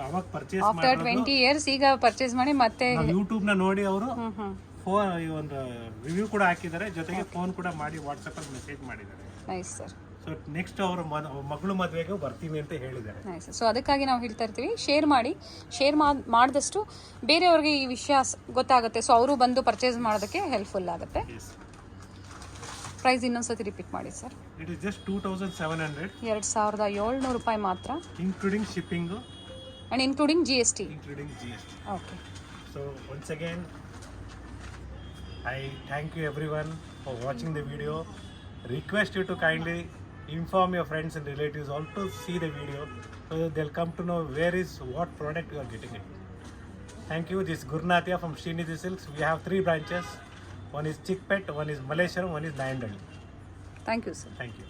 A: ಅವಾಗ ಪರ್ಚೇಸ್
B: ಆಫ್ಟರ್ 20 ಇಯರ್ಸ್ ಈಗ ಪರ್ಚೇಸ್ ಮಾಡಿ ಮತ್ತೆ
A: ಯೂಟ್ಯೂಬ್ ನ ನೋಡಿ ಅವರು ಒಂದು ರಿವ್ಯೂ ಕೂಡ ಹಾಕಿದ್ದಾರೆ, ಜೊತೆಗೆ ಫೋನ್ ಕೂಡ ಮಾಡಿ ವಾಟ್ಸ್ಆಪ್ ಅಲ್ಲಿ ಮೆಸೇಜ್ ಮಾಡಿದ್ದಾರೆ.
B: Nice sir.
A: ಸೊ ನೆಕ್ಸ್ಟ್ ಅವರ ಮಗಳು ಮದುವೆಗೆ ಬರ್ತೀನಿ ಅಂತ ಹೇಳಿದ್ದಾರೆ.
B: ನೈಸ್. ಸೊ ಅದಕ್ಕಾಗಿ ನಾವು ಹೇಳ್ತಾ ಇರ್ತೀವಿ, ಶೇರ್ ಮಾಡಿದಷ್ಟು ಬೇರೆಯವ್ರಿಗೆ ಈ ವಿಷಯ ಗೊತ್ತಾಗುತ್ತೆ. ಸೊ ಅವರು ಬಂದು ಪರ್ಚೇಸ್ ಮಾಡೋದಕ್ಕೆ ಹೆಲ್ಪ್ಫುಲ್ ಆಗುತ್ತೆ. ಪ್ರೈಸ್ ಇನ್ನೊಂದ್ಸತಿ ರಿಪೀಟ್ ಮಾಡಿ ಸರ್.
A: It is just 2700.
B: 2700 ರೂಪಾಯಿ ಮಾತ್ರ,
A: including shipping
B: and including GST. Okay.
A: So once again, I thank you everyone for watching the video. Request you to kindly inform your friends and relatives all to see the video, so that they'll come to know where is what product you are getting it. Thank you. This is Gurnathia from Srinidhi Silks. We have 3 branches. One is Chickpet, one is Malleshwaram, one is Nayandali.
B: Thank you sir.
A: Thank you.